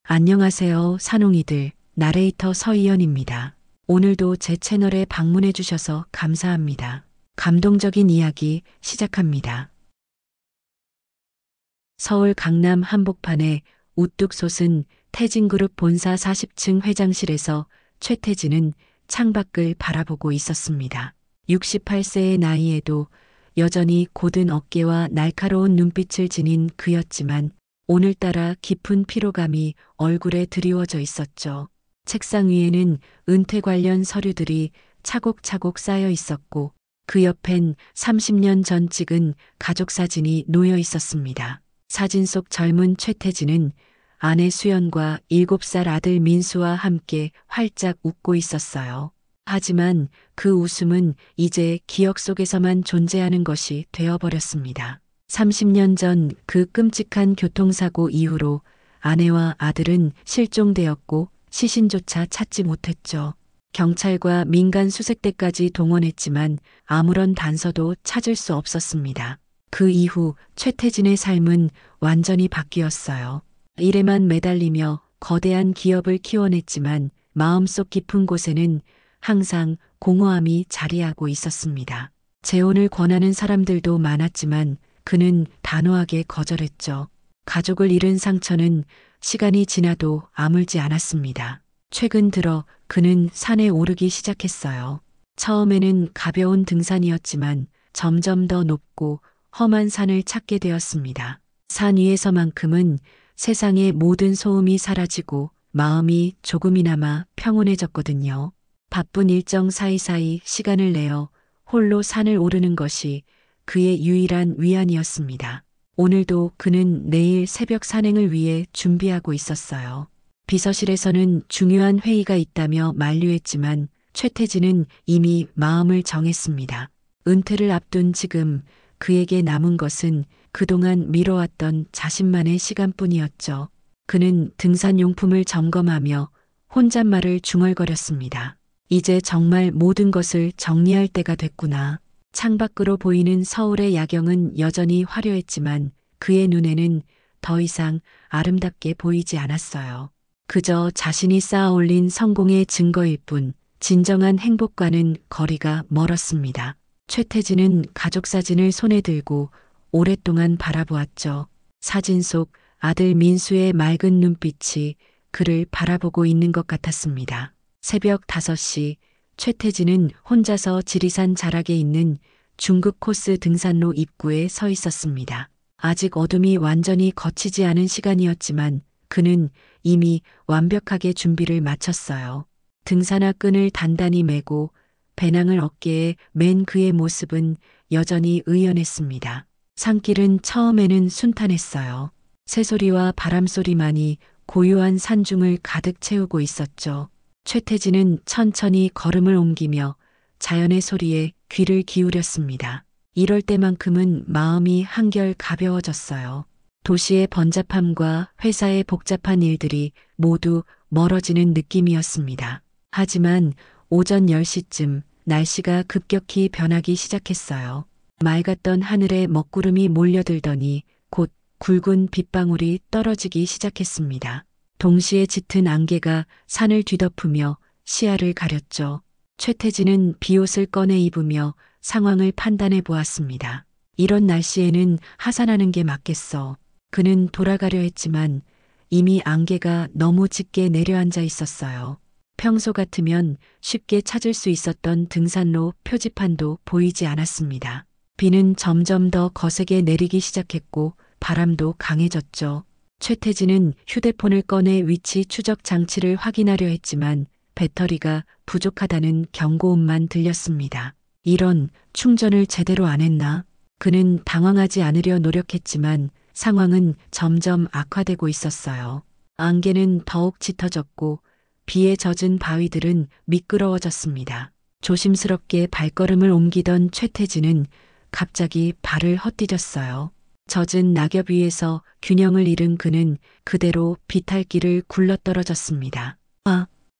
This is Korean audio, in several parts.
안녕하세요, 산옹이들. 나레이터 서희연입니다. 오늘도 제 채널에 방문해 주셔서 감사합니다. 감동적인 이야기 시작합니다. 서울 강남 한복판에 우뚝 솟은 태진그룹 본사 40층 회장실에서 최태진은 창밖을 바라보고 있었습니다. 68세의 나이에도 여전히 곧은 어깨와 날카로운 눈빛을 지닌 그였지만 오늘따라 깊은 피로감이 얼굴에 드리워져 있었죠. 책상 위에는 은퇴 관련 서류들이 차곡차곡 쌓여 있었고 그 옆엔 30년 전 찍은 가족 사진이 놓여 있었습니다. 사진 속 젊은 최태진은 아내 수연과 7살 아들 민수와 함께 활짝 웃고 있었어요. 하지만 그 웃음은 이제 기억 속에서만 존재하는 것이 되어버렸습니다. 30년 전 그 끔찍한 교통사고 이후로 아내와 아들은 실종되었고 시신조차 찾지 못했죠. 경찰과 민간 수색대까지 동원했지만 아무런 단서도 찾을 수 없었습니다. 그 이후 최태진의 삶은 완전히 바뀌었어요. 일에만 매달리며 거대한 기업을 키워냈지만 마음속 깊은 곳에는 항상 공허함이 자리하고 있었습니다. 재혼을 권하는 사람들도 많았지만 그는 단호하게 거절했죠. 가족을 잃은 상처는 시간이 지나도 아물지 않았습니다. 최근 들어 그는 산에 오르기 시작했어요. 처음에는 가벼운 등산이었지만 점점 더 높고 험한 산을 찾게 되었습니다. 산 위에서만큼은 세상의 모든 소음이 사라지고 마음이 조금이나마 평온해졌거든요. 바쁜 일정 사이사이 시간을 내어 홀로 산을 오르는 것이 그의 유일한 위안이었습니다. 오늘도 그는 내일 새벽 산행을 위해 준비하고 있었어요. 비서실에서는 중요한 회의가 있다며 만류했지만 최태진은 이미 마음을 정했습니다. 은퇴를 앞둔 지금 그에게 남은 것은 그동안 미뤄왔던 자신만의 시간뿐이었죠. 그는 등산용품을 점검하며 혼잣말을 중얼거렸습니다. 이제 정말 모든 것을 정리할 때가 됐구나. 창밖으로 보이는 서울의 야경은 여전히 화려했지만 그의 눈에는 더 이상 아름답게 보이지 않았어요. 그저 자신이 쌓아올린 성공의 증거일 뿐 진정한 행복과는 거리가 멀었습니다. 최태진은 가족 사진을 손에 들고 오랫동안 바라보았죠. 사진 속 아들 민수의 맑은 눈빛이 그를 바라보고 있는 것 같았습니다. 새벽 5시 최태진은 혼자서 지리산 자락에 있는 중급 코스 등산로 입구에 서 있었습니다. 아직 어둠이 완전히 걷히지 않은 시간이었지만 그는 이미 완벽하게 준비를 마쳤어요. 등산화 끈을 단단히 매고 배낭을 어깨에 맨 그의 모습은 여전히 의연했습니다. 산길은 처음에는 순탄했어요. 새소리와 바람소리만이 고요한 산중을 가득 채우고 있었죠. 최태진은 천천히 걸음을 옮기며 자연의 소리에 귀를 기울였습니다. 이럴 때만큼은 마음이 한결 가벼워졌어요. 도시의 번잡함과 회사의 복잡한 일들이 모두 멀어지는 느낌이었습니다. 하지만 오전 10시쯤 날씨가 급격히 변하기 시작했어요. 맑았던 하늘에 먹구름이 몰려들더니 곧 굵은 빗방울이 떨어지기 시작했습니다. 동시에 짙은 안개가 산을 뒤덮으며 시야를 가렸죠. 최태진은 비옷을 꺼내 입으며 상황을 판단해 보았습니다. 이런 날씨에는 하산하는 게 맞겠어. 그는 돌아가려 했지만 이미 안개가 너무 짙게 내려앉아 있었어요. 평소 같으면 쉽게 찾을 수 있었던 등산로 표지판도 보이지 않았습니다. 비는 점점 더 거세게 내리기 시작했고 바람도 강해졌죠. 최태진은 휴대폰을 꺼내 위치 추적 장치를 확인하려 했지만 배터리가 부족하다는 경고음만 들렸습니다. 이런, 충전을 제대로 안 했나? 그는 당황하지 않으려 노력했지만 상황은 점점 악화되고 있었어요. 안개는 더욱 짙어졌고 비에 젖은 바위들은 미끄러워졌습니다. 조심스럽게 발걸음을 옮기던 최태진은 갑자기 발을 헛디뎠어요. 젖은 낙엽 위에서 균형을 잃은 그는 그대로 비탈길을 굴러떨어졌습니다.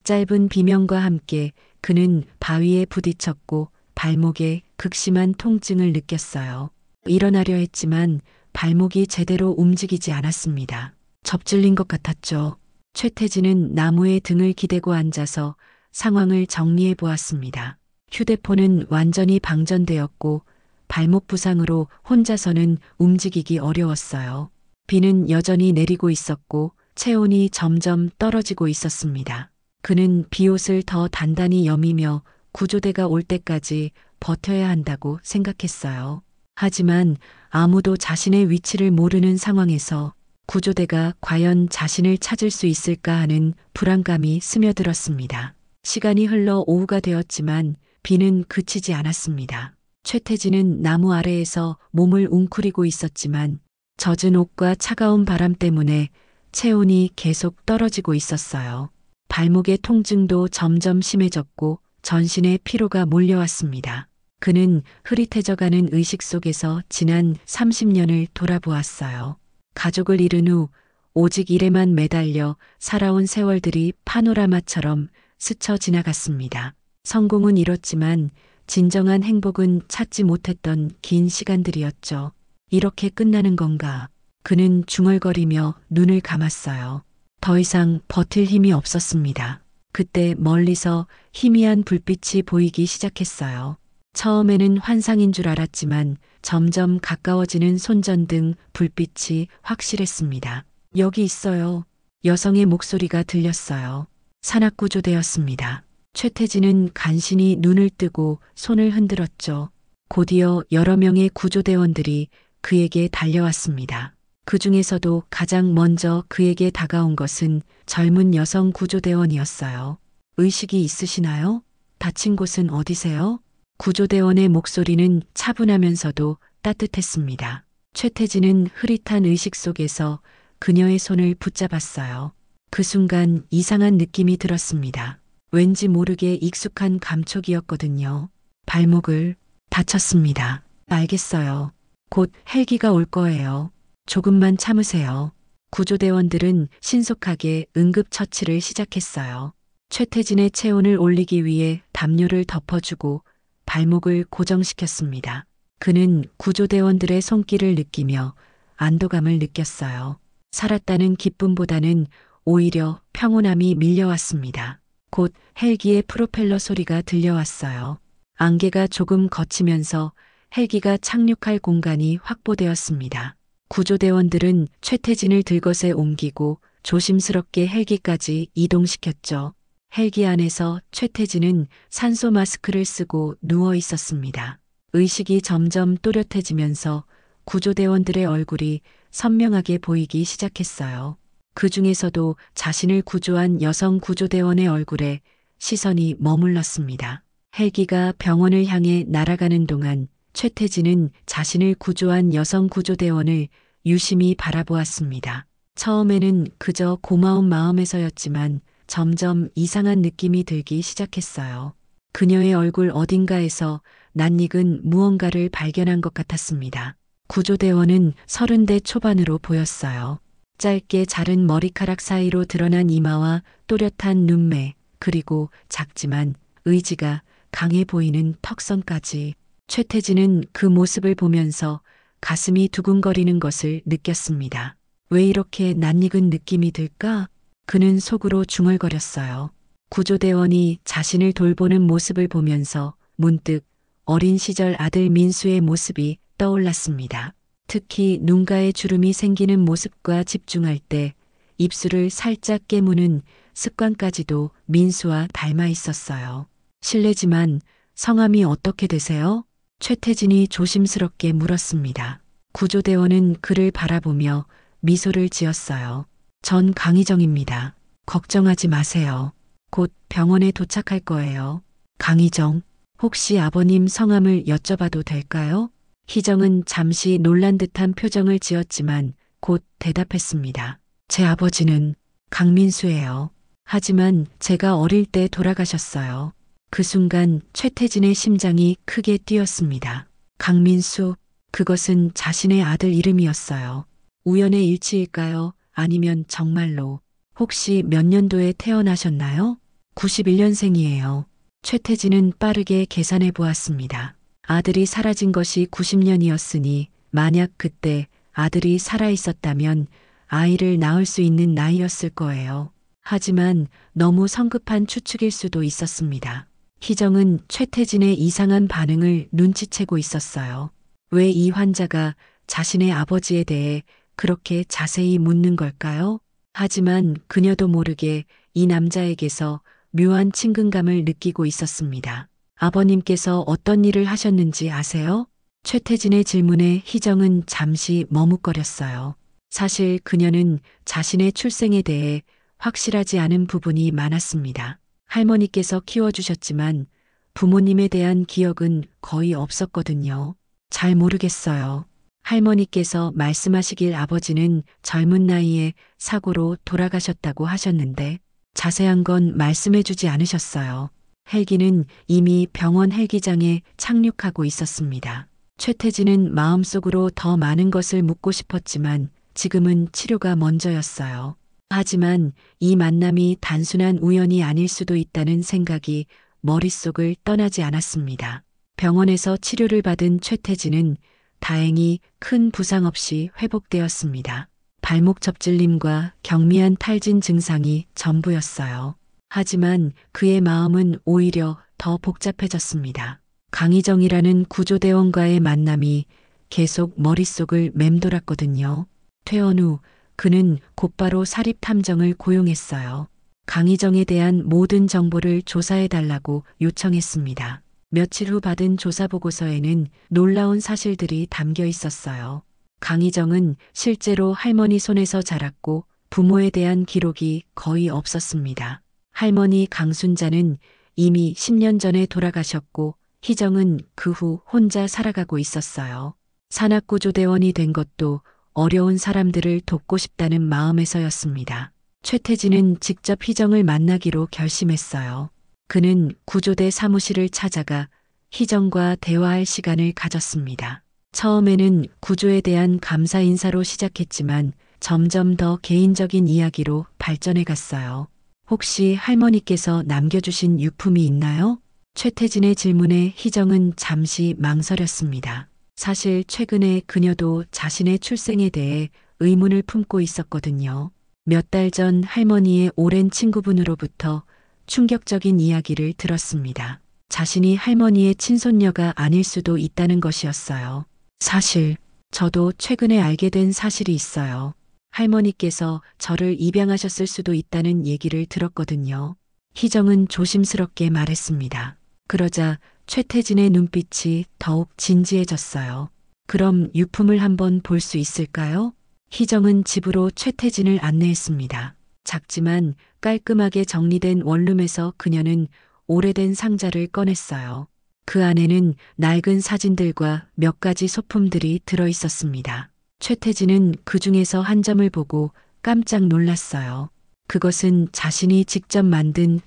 짧은 비명과 함께 그는 바위에 부딪혔고 발목에 극심한 통증을 느꼈어요. 일어나려 했지만 발목이 제대로 움직이지 않았습니다. 접질린 것 같았죠. 최태진은 나무에 등을 기대고 앉아서 상황을 정리해 보았습니다. 휴대폰은 완전히 방전되었고 발목 부상으로 혼자서는 움직이기 어려웠어요. 비는 여전히 내리고 있었고 체온이 점점 떨어지고 있었습니다. 그는 비옷을 더 단단히 여미며 구조대가 올 때까지 버텨야 한다고 생각했어요. 하지만 아무도 자신의 위치를 모르는 상황에서 구조대가 과연 자신을 찾을 수 있을까 하는 불안감이 스며들었습니다. 시간이 흘러 오후가 되었지만 비는 그치지 않았습니다. 최태진은 나무 아래에서 몸을 웅크리고 있었지만 젖은 옷과 차가운 바람 때문에 체온이 계속 떨어지고 있었어요. 발목의 통증도 점점 심해졌고 전신에 피로가 몰려왔습니다. 그는 흐릿해져가는 의식 속에서 지난 30년을 돌아보았어요. 가족을 잃은 후 오직 일에만 매달려 살아온 세월들이 파노라마처럼 스쳐 지나갔습니다. 성공은 이뤘지만 진정한 행복은 찾지 못했던 긴 시간들이었죠. 이렇게 끝나는 건가? 그는 중얼거리며 눈을 감았어요. 더 이상 버틸 힘이 없었습니다. 그때 멀리서 희미한 불빛이 보이기 시작했어요. 처음에는 환상인 줄 알았지만 점점 가까워지는 손전등 불빛이 확실했습니다. 여기 있어요. 여성의 목소리가 들렸어요. 산악구조되었습니다. 최태진은 간신히 눈을 뜨고 손을 흔들었죠. 곧이어 여러 명의 구조대원들이 그에게 달려왔습니다. 그 중에서도 가장 먼저 그에게 다가온 것은 젊은 여성 구조대원이었어요. 의식이 있으시나요? 다친 곳은 어디세요? 구조대원의 목소리는 차분하면서도 따뜻했습니다. 최태진은 흐릿한 의식 속에서 그녀의 손을 붙잡았어요. 그 순간 이상한 느낌이 들었습니다. 왠지 모르게 익숙한 감촉이었거든요. 발목을 다쳤습니다. 알겠어요. 곧 헬기가 올 거예요. 조금만 참으세요. 구조대원들은 신속하게 응급처치를 시작했어요. 최태진의 체온을 올리기 위해 담요를 덮어주고 발목을 고정시켰습니다. 그는 구조대원들의 손길을 느끼며 안도감을 느꼈어요. 살았다는 기쁨보다는 오히려 평온함이 밀려왔습니다. 곧 헬기의 프로펠러 소리가 들려왔어요. 안개가 조금 걷히면서 헬기가 착륙할 공간이 확보되었습니다. 구조대원들은 최태진을 들것에 옮기고 조심스럽게 헬기까지 이동시켰죠. 헬기 안에서 최태진은 산소 마스크를 쓰고 누워 있었습니다. 의식이 점점 또렷해지면서 구조대원들의 얼굴이 선명하게 보이기 시작했어요. 그 중에서도 자신을 구조한 여성 구조대원의 얼굴에 시선이 머물렀습니다. 헬기가 병원을 향해 날아가는 동안 최태진은 자신을 구조한 여성 구조대원을 유심히 바라보았습니다. 처음에는 그저 고마운 마음에서였지만 점점 이상한 느낌이 들기 시작했어요. 그녀의 얼굴 어딘가에서 낯익은 무언가를 발견한 것 같았습니다. 구조대원은 30대 초반으로 보였어요. 짧게 자른 머리카락 사이로 드러난 이마와 또렷한 눈매, 그리고 작지만 의지가 강해 보이는 턱선까지. 최태진은 그 모습을 보면서 가슴이 두근거리는 것을 느꼈습니다. 왜 이렇게 낯익은 느낌이 들까? 그는 속으로 중얼거렸어요. 구조대원이 자신을 돌보는 모습을 보면서 문득 어린 시절 아들 민수의 모습이 떠올랐습니다. 특히 눈가에 주름이 생기는 모습과 집중할 때 입술을 살짝 깨무는 습관까지도 민수와 닮아 있었어요. 실례지만 성함이 어떻게 되세요? 최태진이 조심스럽게 물었습니다. 구조대원은 그를 바라보며 미소를 지었어요. 전 강희정입니다. 걱정하지 마세요. 곧 병원에 도착할 거예요. 강희정, 혹시 아버님 성함을 여쭤봐도 될까요? 희정은 잠시 놀란 듯한 표정을 지었지만 곧 대답했습니다. 제 아버지는 강민수예요. 하지만 제가 어릴 때 돌아가셨어요. 그 순간 최태진의 심장이 크게 뛰었습니다. 강민수, 그것은 자신의 아들 이름이었어요. 우연의 일치일까요? 아니면 정말로. 혹시 몇 년도에 태어나셨나요? 91년생이에요. 최태진은 빠르게 계산해 보았습니다. 아들이 사라진 것이 90년이었으니 만약 그때 아들이 살아 있었다면 아이를 낳을 수 있는 나이였을 거예요. 하지만 너무 성급한 추측일 수도 있었습니다. 희정은 최태진의 이상한 반응을 눈치채고 있었어요. 왜 이 환자가 자신의 아버지에 대해 그렇게 자세히 묻는 걸까요? 하지만 그녀도 모르게 이 남자에게서 묘한 친근감을 느끼고 있었습니다. 아버님께서 어떤 일을 하셨는지 아세요? 최태진의 질문에 희정은 잠시 머뭇거렸어요. 사실 그녀는 자신의 출생에 대해 확실하지 않은 부분이 많았습니다. 할머니께서 키워주셨지만 부모님에 대한 기억은 거의 없었거든요. 잘 모르겠어요. 할머니께서 말씀하시길 아버지는 젊은 나이에 사고로 돌아가셨다고 하셨는데 자세한 건 말씀해주지 않으셨어요. 헬기는 이미 병원 헬기장에 착륙하고 있었습니다. 최태진은 마음속으로 더 많은 것을 묻고 싶었지만 지금은 치료가 먼저였어요. 하지만 이 만남이 단순한 우연이 아닐 수도 있다는 생각이 머릿속을 떠나지 않았습니다. 병원에서 치료를 받은 최태진은 다행히 큰 부상 없이 회복되었습니다. 발목 접질림과 경미한 탈진 증상이 전부였어요. 하지만 그의 마음은 오히려 더 복잡해졌습니다. 강희정이라는 구조대원과의 만남이 계속 머릿속을 맴돌았거든요. 퇴원 후 그는 곧바로 사립탐정을 고용했어요. 강희정에 대한 모든 정보를 조사해달라고 요청했습니다. 며칠 후 받은 조사보고서에는 놀라운 사실들이 담겨 있었어요. 강희정은 실제로 할머니 손에서 자랐고 부모에 대한 기록이 거의 없었습니다. 할머니 강순자는 이미 10년 전에 돌아가셨고 희정은 그 후 혼자 살아가고 있었어요. 산악구조대원이 된 것도 어려운 사람들을 돕고 싶다는 마음에서였습니다. 최태진은 직접 희정을 만나기로 결심했어요. 그는 구조대 사무실을 찾아가 희정과 대화할 시간을 가졌습니다. 처음에는 구조에 대한 감사 인사로 시작했지만 점점 더 개인적인 이야기로 발전해 갔어요. 혹시 할머니께서 남겨주신 유품이 있나요? 최태진의 질문에 희정은 잠시 망설였습니다. 사실 최근에 그녀도 자신의 출생에 대해 의문을 품고 있었거든요. 몇 달 전 할머니의 오랜 친구분으로부터 충격적인 이야기를 들었습니다. 자신이 할머니의 친손녀가 아닐 수도 있다는 것이었어요. 사실 저도 최근에 알게 된 사실이 있어요. 할머니께서 저를 입양하셨을 수도 있다는 얘기를 들었거든요. 희정은 조심스럽게 말했습니다. 그러자 최태진의 눈빛이 더욱 진지해졌어요. 그럼 유품을 한번 볼 수 있을까요? 희정은 집으로 최태진을 안내했습니다. 작지만 깔끔하게 정리된 원룸에서 그녀는 오래된 상자를 꺼냈어요. 그 안에는 낡은 사진들과 몇 가지 소품들이 들어 있었습니다. 최태진은 그 중에서 한 점을 보고 깜짝 놀랐어요. 그것은 자신이 직접 만든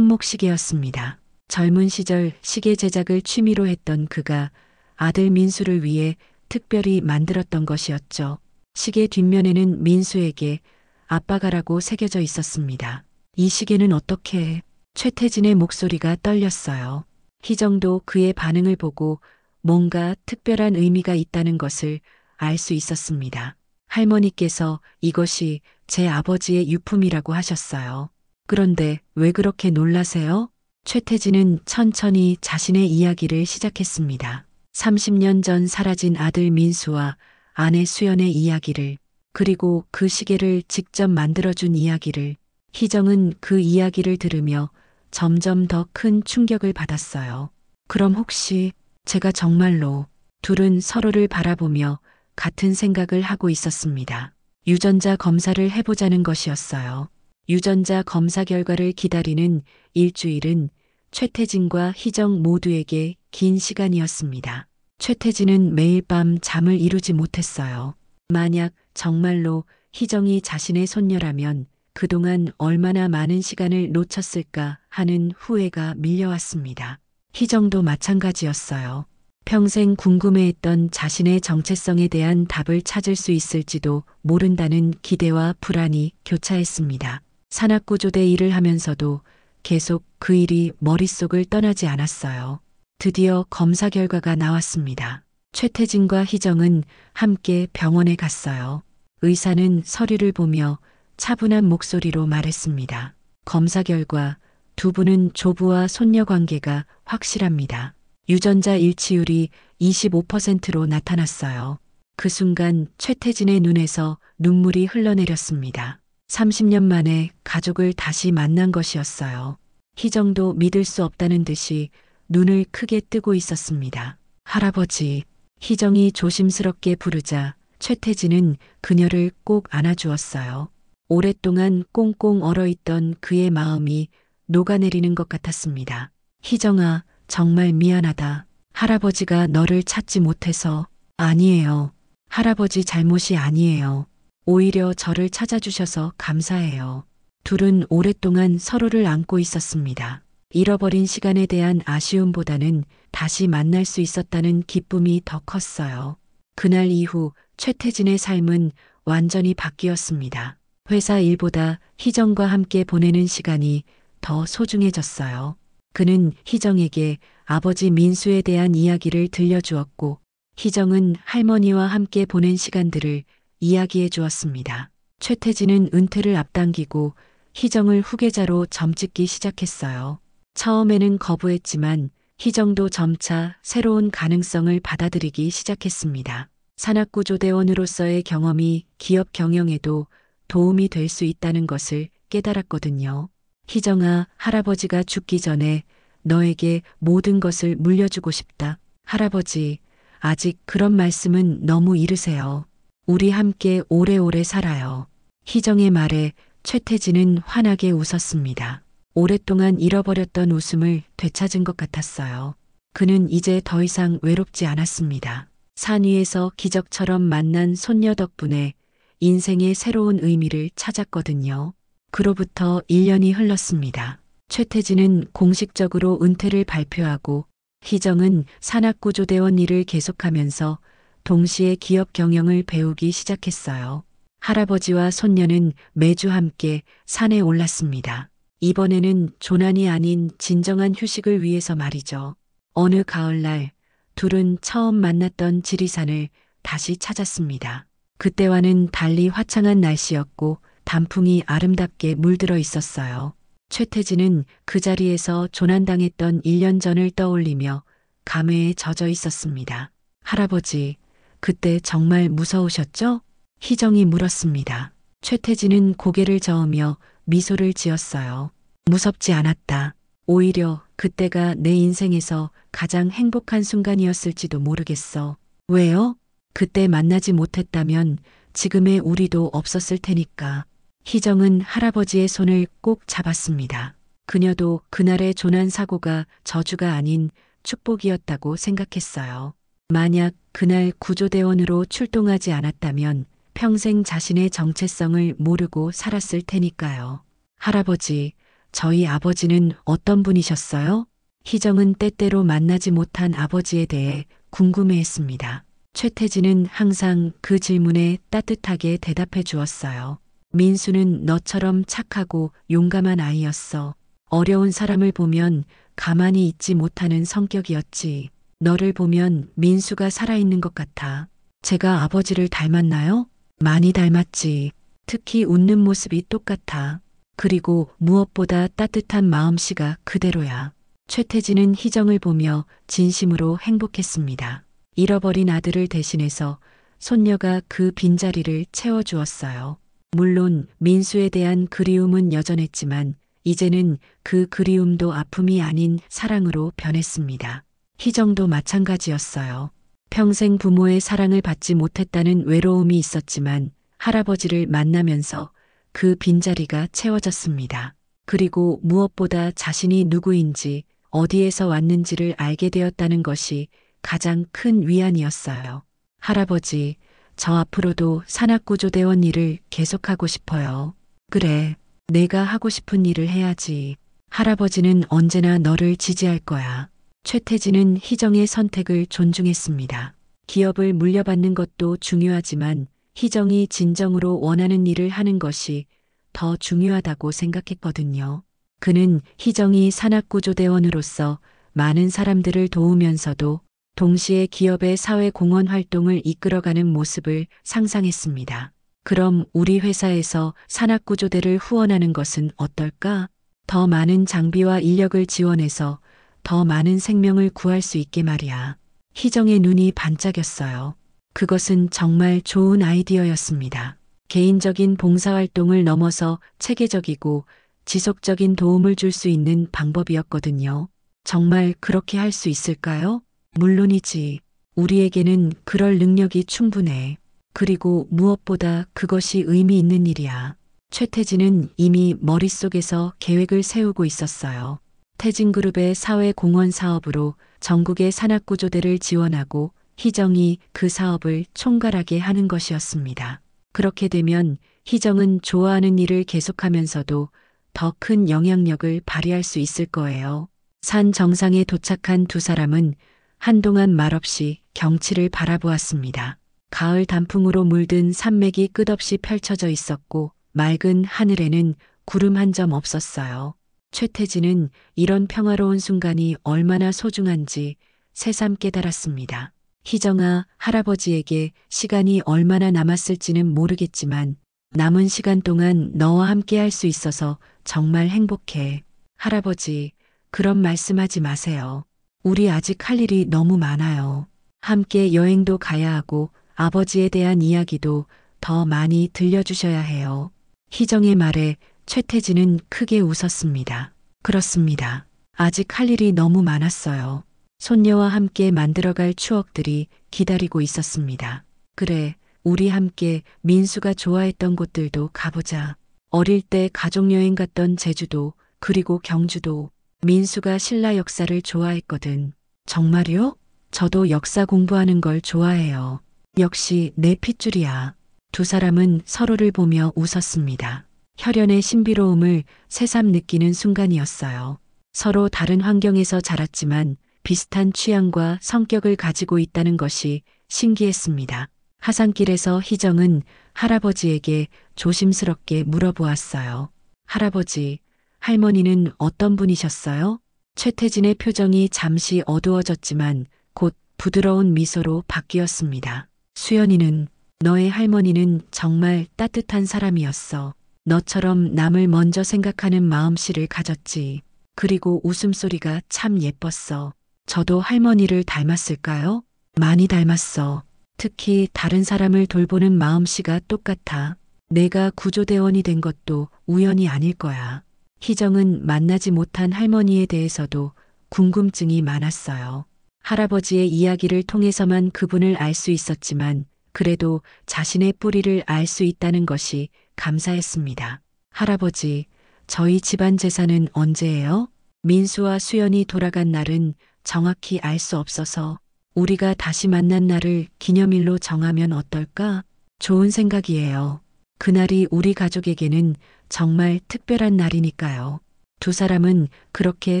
손목시계였습니다. 젊은 시절 시계 제작을 취미로 했던 그가 아들 민수를 위해 특별히 만들었던 것이었죠. 시계 뒷면에는 민수에게 아빠가라고 새겨져 있었습니다. 이 시계는 어떻게 해? 최태진의 목소리가 떨렸어요. 희정도 그의 반응을 보고 뭔가 특별한 의미가 있다는 것을 알 수 있었습니다. 할머니께서 이것이 제 아버지의 유품이라고 하셨어요. 그런데 왜 그렇게 놀라세요? 최태진은 천천히 자신의 이야기를 시작했습니다. 30년 전 사라진 아들 민수와 아내 수연의 이야기를, 그리고 그 시계를 직접 만들어준 이야기를. 희정은 그 이야기를 들으며 점점 더 큰 충격을 받았어요. 그럼 혹시 제가 정말로... 둘은 서로를 바라보며 같은 생각을 하고 있었습니다. 유전자 검사를 해보자는 것이었어요. 유전자 검사 결과를 기다리는 일주일은 최태진과 희정 모두에게 긴 시간이었습니다. 최태진은 매일 밤 잠을 이루지 못했어요. 만약 정말로 희정이 자신의 손녀라면 그동안 얼마나 많은 시간을 놓쳤을까 하는 후회가 밀려왔습니다. 희정도 마찬가지였어요. 평생 궁금해했던 자신의 정체성에 대한 답을 찾을 수 있을지도 모른다는 기대와 불안이 교차했습니다. 산악구조대 일을 하면서도 계속 그 일이 머릿속을 떠나지 않았어요. 드디어 검사 결과가 나왔습니다. 최태진과 희정은 함께 병원에 갔어요. 의사는 서류를 보며 차분한 목소리로 말했습니다. 검사 결과 두 분은 조부와 손녀 관계가 확실합니다. 유전자 일치율이 25%로 나타났어요. 그 순간 최태진의 눈에서 눈물이 흘러내렸습니다. 30년 만에 가족을 다시 만난 것이었어요. 희정도 믿을 수 없다는 듯이 눈을 크게 뜨고 있었습니다. 할아버지, 희정이 조심스럽게 부르자 최태진은 그녀를 꼭 안아주었어요. 오랫동안 꽁꽁 얼어있던 그의 마음이 녹아내리는 것 같았습니다. 희정아, 정말 미안하다. 할아버지가 너를 찾지 못해서. 아니에요. 할아버지 잘못이 아니에요. 오히려 저를 찾아주셔서 감사해요. 둘은 오랫동안 서로를 안고 있었습니다. 잃어버린 시간에 대한 아쉬움보다는 다시 만날 수 있었다는 기쁨이 더 컸어요. 그날 이후 최태진의 삶은 완전히 바뀌었습니다. 회사 일보다 희정과 함께 보내는 시간이 더 소중해졌어요. 그는 희정에게 아버지 민수에 대한 이야기를 들려주었고, 희정은 할머니와 함께 보낸 시간들을 이야기해 주었습니다. 최태진은 은퇴를 앞당기고 희정을 후계자로 점찍기 시작했어요. 처음에는 거부했지만 희정도 점차 새로운 가능성을 받아들이기 시작했습니다. 산악구조대원으로서의 경험이 기업 경영에도 도움이 될 수 있다는 것을 깨달았거든요. 희정아, 할아버지가 죽기 전에 너에게 모든 것을 물려주고 싶다. 할아버지, 아직 그런 말씀은 너무 이르세요. 우리 함께 오래오래 살아요. 희정의 말에 최태진은 환하게 웃었습니다. 오랫동안 잃어버렸던 웃음을 되찾은 것 같았어요. 그는 이제 더 이상 외롭지 않았습니다. 산 위에서 기적처럼 만난 손녀 덕분에 인생의 새로운 의미를 찾았거든요. 그로부터 1년이 흘렀습니다. 최태진은 공식적으로 은퇴를 발표하고 희정은 산악구조대원 일을 계속하면서 동시에 기업 경영을 배우기 시작했어요. 할아버지와 손녀는 매주 함께 산에 올랐습니다. 이번에는 조난이 아닌 진정한 휴식을 위해서 말이죠. 어느 가을날 둘은 처음 만났던 지리산을 다시 찾았습니다. 그때와는 달리 화창한 날씨였고 단풍이 아름답게 물들어 있었어요. 최태진은 그 자리에서 조난당했던 1년 전을 떠올리며 감회에 젖어 있었습니다. 할아버지, 그때 정말 무서우셨죠? 희정이 물었습니다. 최태진은 고개를 저으며 미소를 지었어요. 무섭지 않았다. 오히려 그때가 내 인생에서 가장 행복한 순간이었을지도 모르겠어. 왜요? 그때 만나지 못했다면 지금의 우리도 없었을 테니까. 희정은 할아버지의 손을 꼭 잡았습니다. 그녀도 그날의 조난 사고가 저주가 아닌 축복이었다고 생각했어요. 만약 그날 구조대원으로 출동하지 않았다면 평생 자신의 정체성을 모르고 살았을 테니까요. 할아버지, 저희 아버지는 어떤 분이셨어요? 희정은 때때로 만나지 못한 아버지에 대해 궁금해했습니다. 최태진은 항상 그 질문에 따뜻하게 대답해 주었어요. 민수는 너처럼 착하고 용감한 아이였어. 어려운 사람을 보면 가만히 있지 못하는 성격이었지. 너를 보면 민수가 살아있는 것 같아. 제가 아버지를 닮았나요? 많이 닮았지. 특히 웃는 모습이 똑같아. 그리고 무엇보다 따뜻한 마음씨가 그대로야. 최태진은 희정을 보며 진심으로 행복했습니다. 잃어버린 아들을 대신해서 손녀가 그 빈자리를 채워주었어요. 물론 민수에 대한 그리움은 여전했지만 이제는 그 그리움도 아픔이 아닌 사랑으로 변했습니다. 희정도 마찬가지였어요. 평생 부모의 사랑을 받지 못했다는 외로움이 있었지만 할아버지를 만나면서 그 빈자리가 채워졌습니다. 그리고 무엇보다 자신이 누구인지 어디에서 왔는지를 알게 되었다는 것이 가장 큰 위안이었어요. 할아버지, 저 앞으로도 산악구조대원 일을 계속하고 싶어요. 그래, 내가 하고 싶은 일을 해야지. 할아버지는 언제나 너를 지지할 거야. 최태진은 희정의 선택을 존중했습니다. 기업을 물려받는 것도 중요하지만 희정이 진정으로 원하는 일을 하는 것이 더 중요하다고 생각했거든요. 그는 희정이 산악구조대원으로서 많은 사람들을 도우면서도 동시에 기업의 사회공헌 활동을 이끌어가는 모습을 상상했습니다. 그럼 우리 회사에서 산악구조대를 후원하는 것은 어떨까? 더 많은 장비와 인력을 지원해서 더 많은 생명을 구할 수 있게 말이야. 희정의 눈이 반짝였어요. 그것은 정말 좋은 아이디어였습니다. 개인적인 봉사활동을 넘어서 체계적이고 지속적인 도움을 줄 수 있는 방법이었거든요. 정말 그렇게 할 수 있을까요? 물론이지. 우리에게는 그럴 능력이 충분해. 그리고 무엇보다 그것이 의미 있는 일이야. 최태진은 이미 머릿속에서 계획을 세우고 있었어요. 태진그룹의 사회공헌 사업으로 전국의 산악구조대를 지원하고 희정이 그 사업을 총괄하게 하는 것이었습니다. 그렇게 되면 희정은 좋아하는 일을 계속하면서도 더 큰 영향력을 발휘할 수 있을 거예요. 산 정상에 도착한 두 사람은 한동안 말없이 경치를 바라보았습니다. 가을 단풍으로 물든 산맥이 끝없이 펼쳐져 있었고 맑은 하늘에는 구름 한 점 없었어요. 최태진은 이런 평화로운 순간이 얼마나 소중한지 새삼 깨달았습니다. 희정아, 할아버지에게 시간이 얼마나 남았을지는 모르겠지만 남은 시간 동안 너와 함께 할 수 있어서 정말 행복해. 할아버지, 그런 말씀하지 마세요. 우리 아직 할 일이 너무 많아요. 함께 여행도 가야 하고 아버지에 대한 이야기도 더 많이 들려주셔야 해요. 희정의 말에 최태진은 크게 웃었습니다. 그렇습니다. 아직 할 일이 너무 많았어요. 손녀와 함께 만들어갈 추억들이 기다리고 있었습니다. 그래, 우리 함께 민수가 좋아했던 곳들도 가보자. 어릴 때 가족여행 갔던 제주도, 그리고 경주도. 민수가 신라 역사를 좋아했거든. 정말요? 저도 역사 공부하는 걸 좋아해요. 역시 내 핏줄이야. 두 사람은 서로를 보며 웃었습니다. 혈연의 신비로움을 새삼 느끼는 순간이었어요. 서로 다른 환경에서 자랐지만 비슷한 취향과 성격을 가지고 있다는 것이 신기했습니다. 하산길에서 희정은 할아버지에게 조심스럽게 물어보았어요. 할아버지, 할머니는 어떤 분이셨어요? 최태진의 표정이 잠시 어두워졌지만 곧 부드러운 미소로 바뀌었습니다. 수연이는, 너의 할머니는 정말 따뜻한 사람이었어. 너처럼 남을 먼저 생각하는 마음씨를 가졌지. 그리고 웃음소리가 참 예뻤어. 저도 할머니를 닮았을까요? 많이 닮았어. 특히 다른 사람을 돌보는 마음씨가 똑같아. 내가 구조대원이 된 것도 우연이 아닐 거야. 희정은 만나지 못한 할머니에 대해서도 궁금증이 많았어요. 할아버지의 이야기를 통해서만 그분을 알 수 있었지만 그래도 자신의 뿌리를 알 수 있다는 것이 감사했습니다. 할아버지, 저희 집안 제사는 언제예요? 민수와 수연이 돌아간 날은 정확히 알 수 없어서 우리가 다시 만난 날을 기념일로 정하면 어떨까? 좋은 생각이에요. 그날이 우리 가족에게는 정말 특별한 날이니까요. 두 사람은 그렇게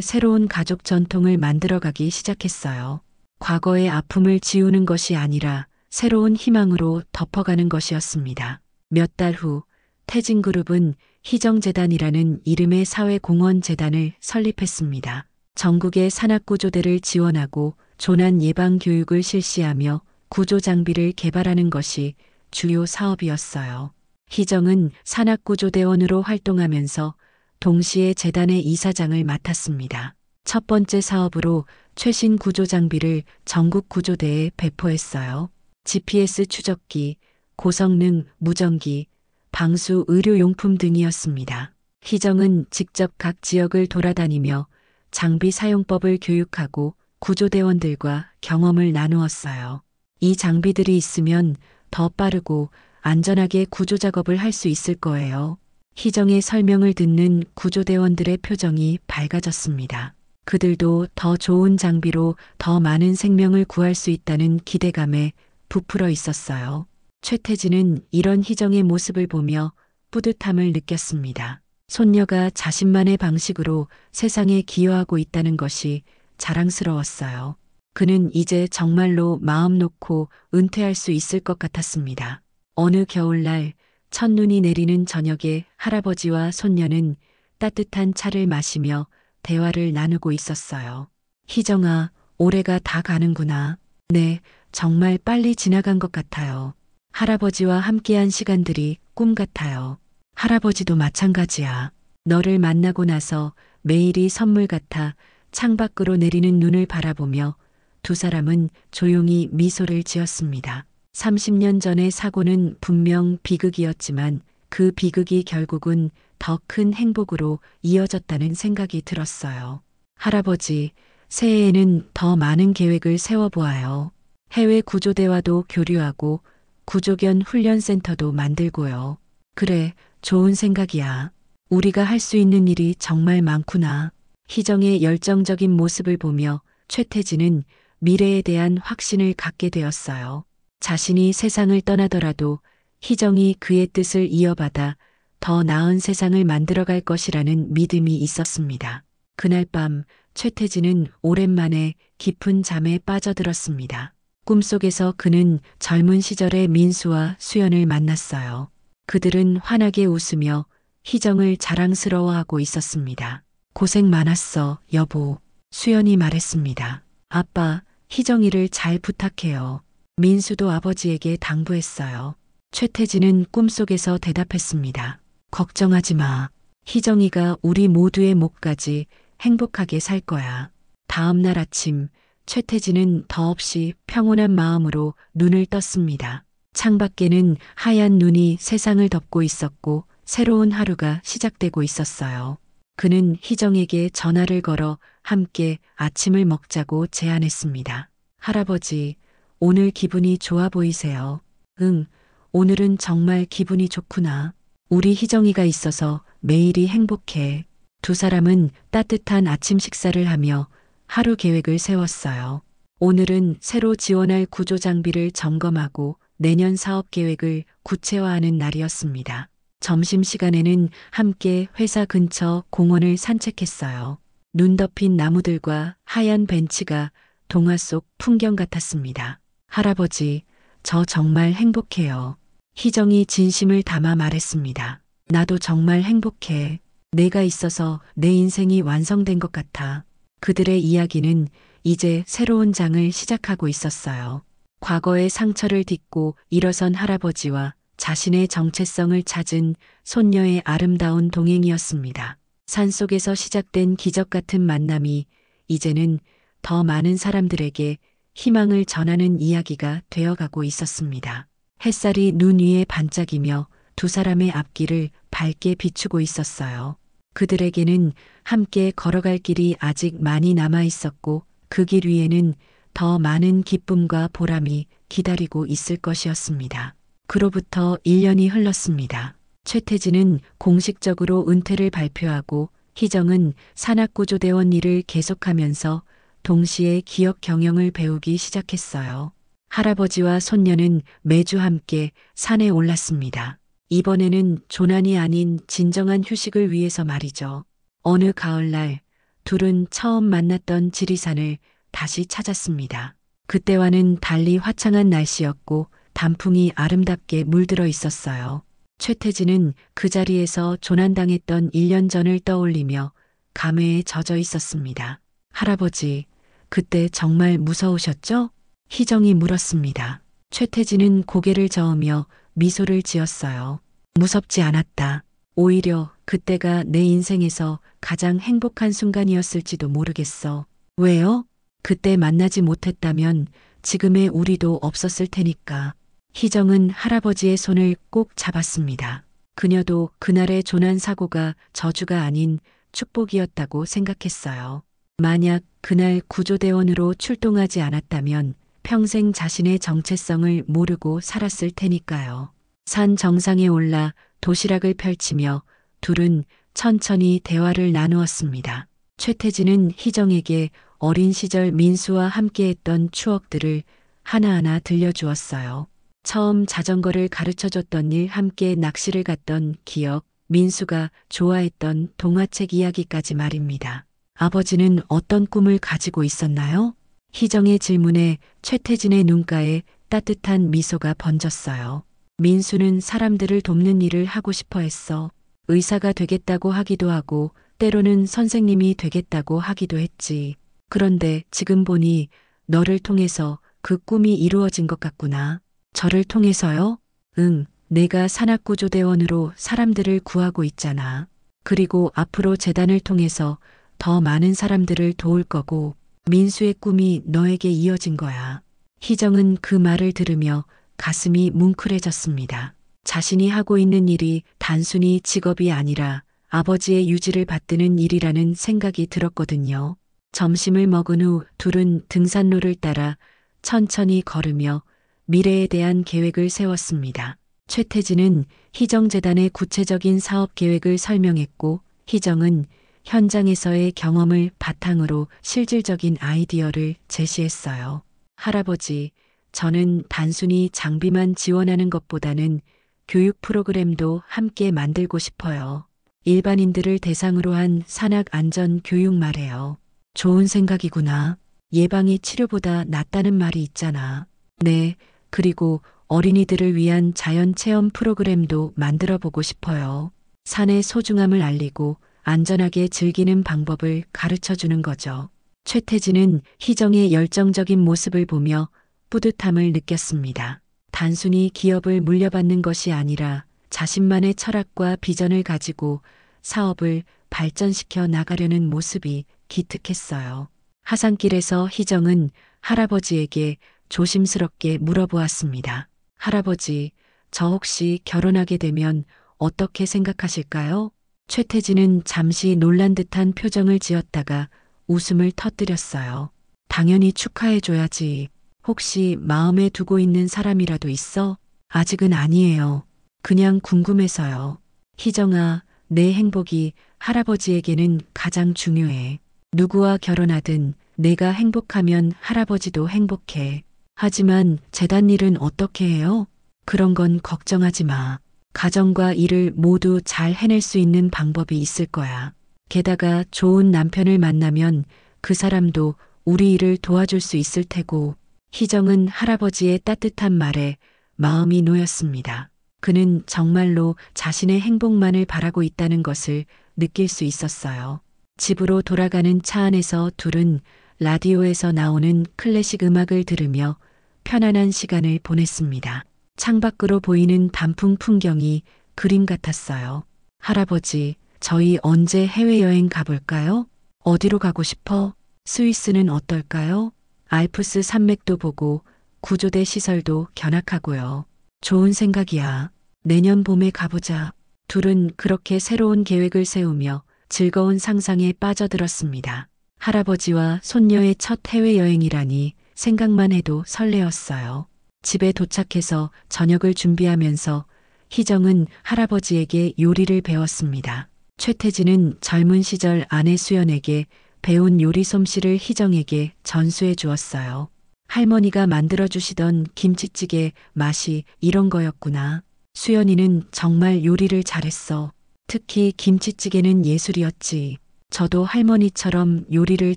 새로운 가족 전통을 만들어가기 시작했어요. 과거의 아픔을 지우는 것이 아니라 새로운 희망으로 덮어가는 것이었습니다. 몇 달 후 태진그룹은 희정재단이라는 이름의 사회공헌재단을 설립했습니다. 전국의 산악구조대를 지원하고 조난 예방 교육을 실시하며 구조장비를 개발하는 것이 주요 사업이었어요. 희정은 산악구조대원으로 활동하면서 동시에 재단의 이사장을 맡았습니다. 첫 번째 사업으로 최신 구조장비를 전국 구조대에 배포했어요. GPS 추적기, 고성능 무전기, 방수 의료용품 등이었습니다. 희정은 직접 각 지역을 돌아다니며 장비 사용법을 교육하고 구조대원들과 경험을 나누었어요. 이 장비들이 있으면 더 빠르고 안전하게 구조작업을 할 수 있을 거예요. 희정의 설명을 듣는 구조대원들의 표정이 밝아졌습니다. 그들도 더 좋은 장비로 더 많은 생명을 구할 수 있다는 기대감에 부풀어 있었어요. 최태진은 이런 희정의 모습을 보며 뿌듯함을 느꼈습니다. 손녀가 자신만의 방식으로 세상에 기여하고 있다는 것이 자랑스러웠어요. 그는 이제 정말로 마음 놓고 은퇴할 수 있을 것 같았습니다. 어느 겨울날 첫눈이 내리는 저녁에 할아버지와 손녀는 따뜻한 차를 마시며 대화를 나누고 있었어요. 희정아, 올해가 다 가는구나. 네, 정말 빨리 지나간 것 같아요. 할아버지와 함께한 시간들이 꿈 같아요. 할아버지도 마찬가지야. 너를 만나고 나서 매일이 선물 같아 창밖으로 내리는 눈을 바라보며 두 사람은 조용히 미소를 지었습니다. 30년 전의 사고는 분명 비극이었지만 그 비극이 결국은 더 큰 행복으로 이어졌다는 생각이 들었어요. 할아버지, 새해에는 더 많은 계획을 세워보아요. 해외 구조대와도 교류하고 구조견 훈련센터도 만들고요. 그래, 좋은 생각이야. 우리가 할 수 있는 일이 정말 많구나. 희정의 열정적인 모습을 보며 최태진은 미래에 대한 확신을 갖게 되었어요. 자신이 세상을 떠나더라도 희정이 그의 뜻을 이어받아 더 나은 세상을 만들어갈 것이라는 믿음이 있었습니다. 그날 밤 최태진은 오랜만에 깊은 잠에 빠져들었습니다. 꿈속에서 그는 젊은 시절의 민수와 수연을 만났어요. 그들은 환하게 웃으며 희정을 자랑스러워하고 있었습니다. 고생 많았어, 여보. 수연이 말했습니다. 아빠, 희정이를 잘 부탁해요. 민수도 아버지에게 당부했어요. 최태진은 꿈속에서 대답했습니다. 걱정하지 마. 희정이가 우리 모두의 목까지 행복하게 살 거야. 다음 날 아침, 최태진은 더없이 평온한 마음으로 눈을 떴습니다. 창밖에는 하얀 눈이 세상을 덮고 있었고 새로운 하루가 시작되고 있었어요. 그는 희정에게 전화를 걸어 함께 아침을 먹자고 제안했습니다. 할아버지, 오늘 기분이 좋아 보이세요? 응, 오늘은 정말 기분이 좋구나. 우리 희정이가 있어서 매일이 행복해. 두 사람은 따뜻한 아침 식사를 하며 하루 계획을 세웠어요. 오늘은 새로 지원할 구조 장비를 점검하고 내년 사업 계획을 구체화하는 날이었습니다. 점심시간에는 함께 회사 근처 공원을 산책했어요. 눈 덮인 나무들과 하얀 벤치가 동화 속 풍경 같았습니다. 할아버지, 저 정말 행복해요. 희정이 진심을 담아 말했습니다. 나도 정말 행복해. 내가 있어서 내 인생이 완성된 것 같아. 그들의 이야기는 이제 새로운 장을 시작하고 있었어요. 과거의 상처를 딛고 일어선 할아버지와 자신의 정체성을 찾은 손녀의 아름다운 동행이었습니다. 산속에서 시작된 기적 같은 만남이 이제는 더 많은 사람들에게 희망을 전하는 이야기가 되어가고 있었습니다. 햇살이 눈 위에 반짝이며 두 사람의 앞길을 밝게 비추고 있었어요. 그들에게는 함께 걸어갈 길이 아직 많이 남아 있었고 그 길 위에는 더 많은 기쁨과 보람이 기다리고 있을 것이었습니다. 그로부터 1년이 흘렀습니다. 최태진은 공식적으로 은퇴를 발표하고 희정은 산악구조대원 일을 계속하면서 동시에 기업 경영을 배우기 시작했어요. 할아버지와 손녀는 매주 함께 산에 올랐습니다. 이번에는 조난이 아닌 진정한 휴식을 위해서 말이죠. 어느 가을날 둘은 처음 만났던 지리산을 다시 찾았습니다. 그때와는 달리 화창한 날씨였고 단풍이 아름답게 물들어 있었어요. 최태진은 그 자리에서 조난당했던 1년 전을 떠올리며 감회에 젖어 있었습니다. 할아버지, 그때 정말 무서우셨죠? 희정이 물었습니다. 최태진은 고개를 저으며 미소를 지었어요. 무섭지 않았다. 오히려 그때가 내 인생에서 가장 행복한 순간이었을지도 모르겠어. 왜요? 그때 만나지 못했다면 지금의 우리도 없었을 테니까. 희정은 할아버지의 손을 꼭 잡았습니다. 그녀도 그날의 조난 사고가 저주가 아닌 축복이었다고 생각했어요. 만약 그날 구조대원으로 출동하지 않았다면 평생 자신의 정체성을 모르고 살았을 테니까요. 산 정상에 올라 도시락을 펼치며 둘은 천천히 대화를 나누었습니다. 최태진은 희정에게 어린 시절 민수와 함께했던 추억들을 하나하나 들려주었어요. 처음 자전거를 가르쳐줬던 일, 함께 낚시를 갔던 기억, 민수가 좋아했던 동화책 이야기까지 말입니다. 아버지는 어떤 꿈을 가지고 있었나요? 희정의 질문에 최태진의 눈가에 따뜻한 미소가 번졌어요. 민수는 사람들을 돕는 일을 하고 싶어 했어. 의사가 되겠다고 하기도 하고 때로는 선생님이 되겠다고 하기도 했지. 그런데 지금 보니 너를 통해서 그 꿈이 이루어진 것 같구나. 저를 통해서요? 응, 내가 산악구조대원으로 사람들을 구하고 있잖아. 그리고 앞으로 재단을 통해서 더 많은 사람들을 도울 거고 민수의 꿈이 너에게 이어진 거야. 희정은 그 말을 들으며 가슴이 뭉클해졌습니다. 자신이 하고 있는 일이 단순히 직업이 아니라 아버지의 유지를 받드는 일이라는 생각이 들었거든요. 점심을 먹은 후 둘은 등산로를 따라 천천히 걸으며 미래에 대한 계획을 세웠습니다. 최태진은 희정재단의 구체적인 사업 계획을 설명했고 희정은 현장에서의 경험을 바탕으로 실질적인 아이디어를 제시했어요. 할아버지, 저는 단순히 장비만 지원하는 것보다는 교육 프로그램도 함께 만들고 싶어요. 일반인들을 대상으로 한 산악 안전 교육 말해요. 좋은 생각이구나. 예방이 치료보다 낫다는 말이 있잖아. 네, 그리고 어린이들을 위한 자연 체험 프로그램도 만들어 보고 싶어요. 산의 소중함을 알리고 안전하게 즐기는 방법을 가르쳐 주는 거죠. 최태진은 희정의 열정적인 모습을 보며 뿌듯함을 느꼈습니다. 단순히 기업을 물려받는 것이 아니라 자신만의 철학과 비전을 가지고 사업을 발전시켜 나가려는 모습이 기특했어요. 하산길에서 희정은 할아버지에게 조심스럽게 물어보았습니다. 할아버지, 저 혹시 결혼하게 되면 어떻게 생각하실까요? 최태진은 잠시 놀란 듯한 표정을 지었다가 웃음을 터뜨렸어요. 당연히 축하해줘야지. 혹시 마음에 두고 있는 사람이라도 있어? 아직은 아니에요. 그냥 궁금해서요. 희정아, 내 행복이 할아버지에게는 가장 중요해. 누구와 결혼하든 내가 행복하면 할아버지도 행복해. 하지만 재단 일은 어떻게 해요? 그런 건 걱정하지 마. 가정과 일을 모두 잘 해낼 수 있는 방법이 있을 거야. 게다가 좋은 남편을 만나면 그 사람도 우리 일을 도와줄 수 있을 테고. 희정은 할아버지의 따뜻한 말에 마음이 놓였습니다. 그는 정말로 자신의 행복만을 바라고 있다는 것을 느낄 수 있었어요. 집으로 돌아가는 차 안에서 둘은 라디오에서 나오는 클래식 음악을 들으며 편안한 시간을 보냈습니다. 창밖으로 보이는 단풍 풍경이 그림 같았어요. 할아버지, 저희 언제 해외여행 가볼까요? 어디로 가고 싶어? 스위스는 어떨까요? 알프스 산맥도 보고 구조대 시설도 견학하고요. 좋은 생각이야. 내년 봄에 가보자. 둘은 그렇게 새로운 계획을 세우며 즐거운 상상에 빠져들었습니다. 할아버지와 손녀의 첫 해외여행이라니 생각만 해도 설레었어요. 집에 도착해서 저녁을 준비하면서 희정은 할아버지에게 요리를 배웠습니다. 최태진은 젊은 시절 아내 수연에게 배운 요리 솜씨를 희정에게 전수해 주었어요. 할머니가 만들어주시던 김치찌개 맛이 이런 거였구나. 수연이는 정말 요리를 잘했어. 특히 김치찌개는 예술이었지. 저도 할머니처럼 요리를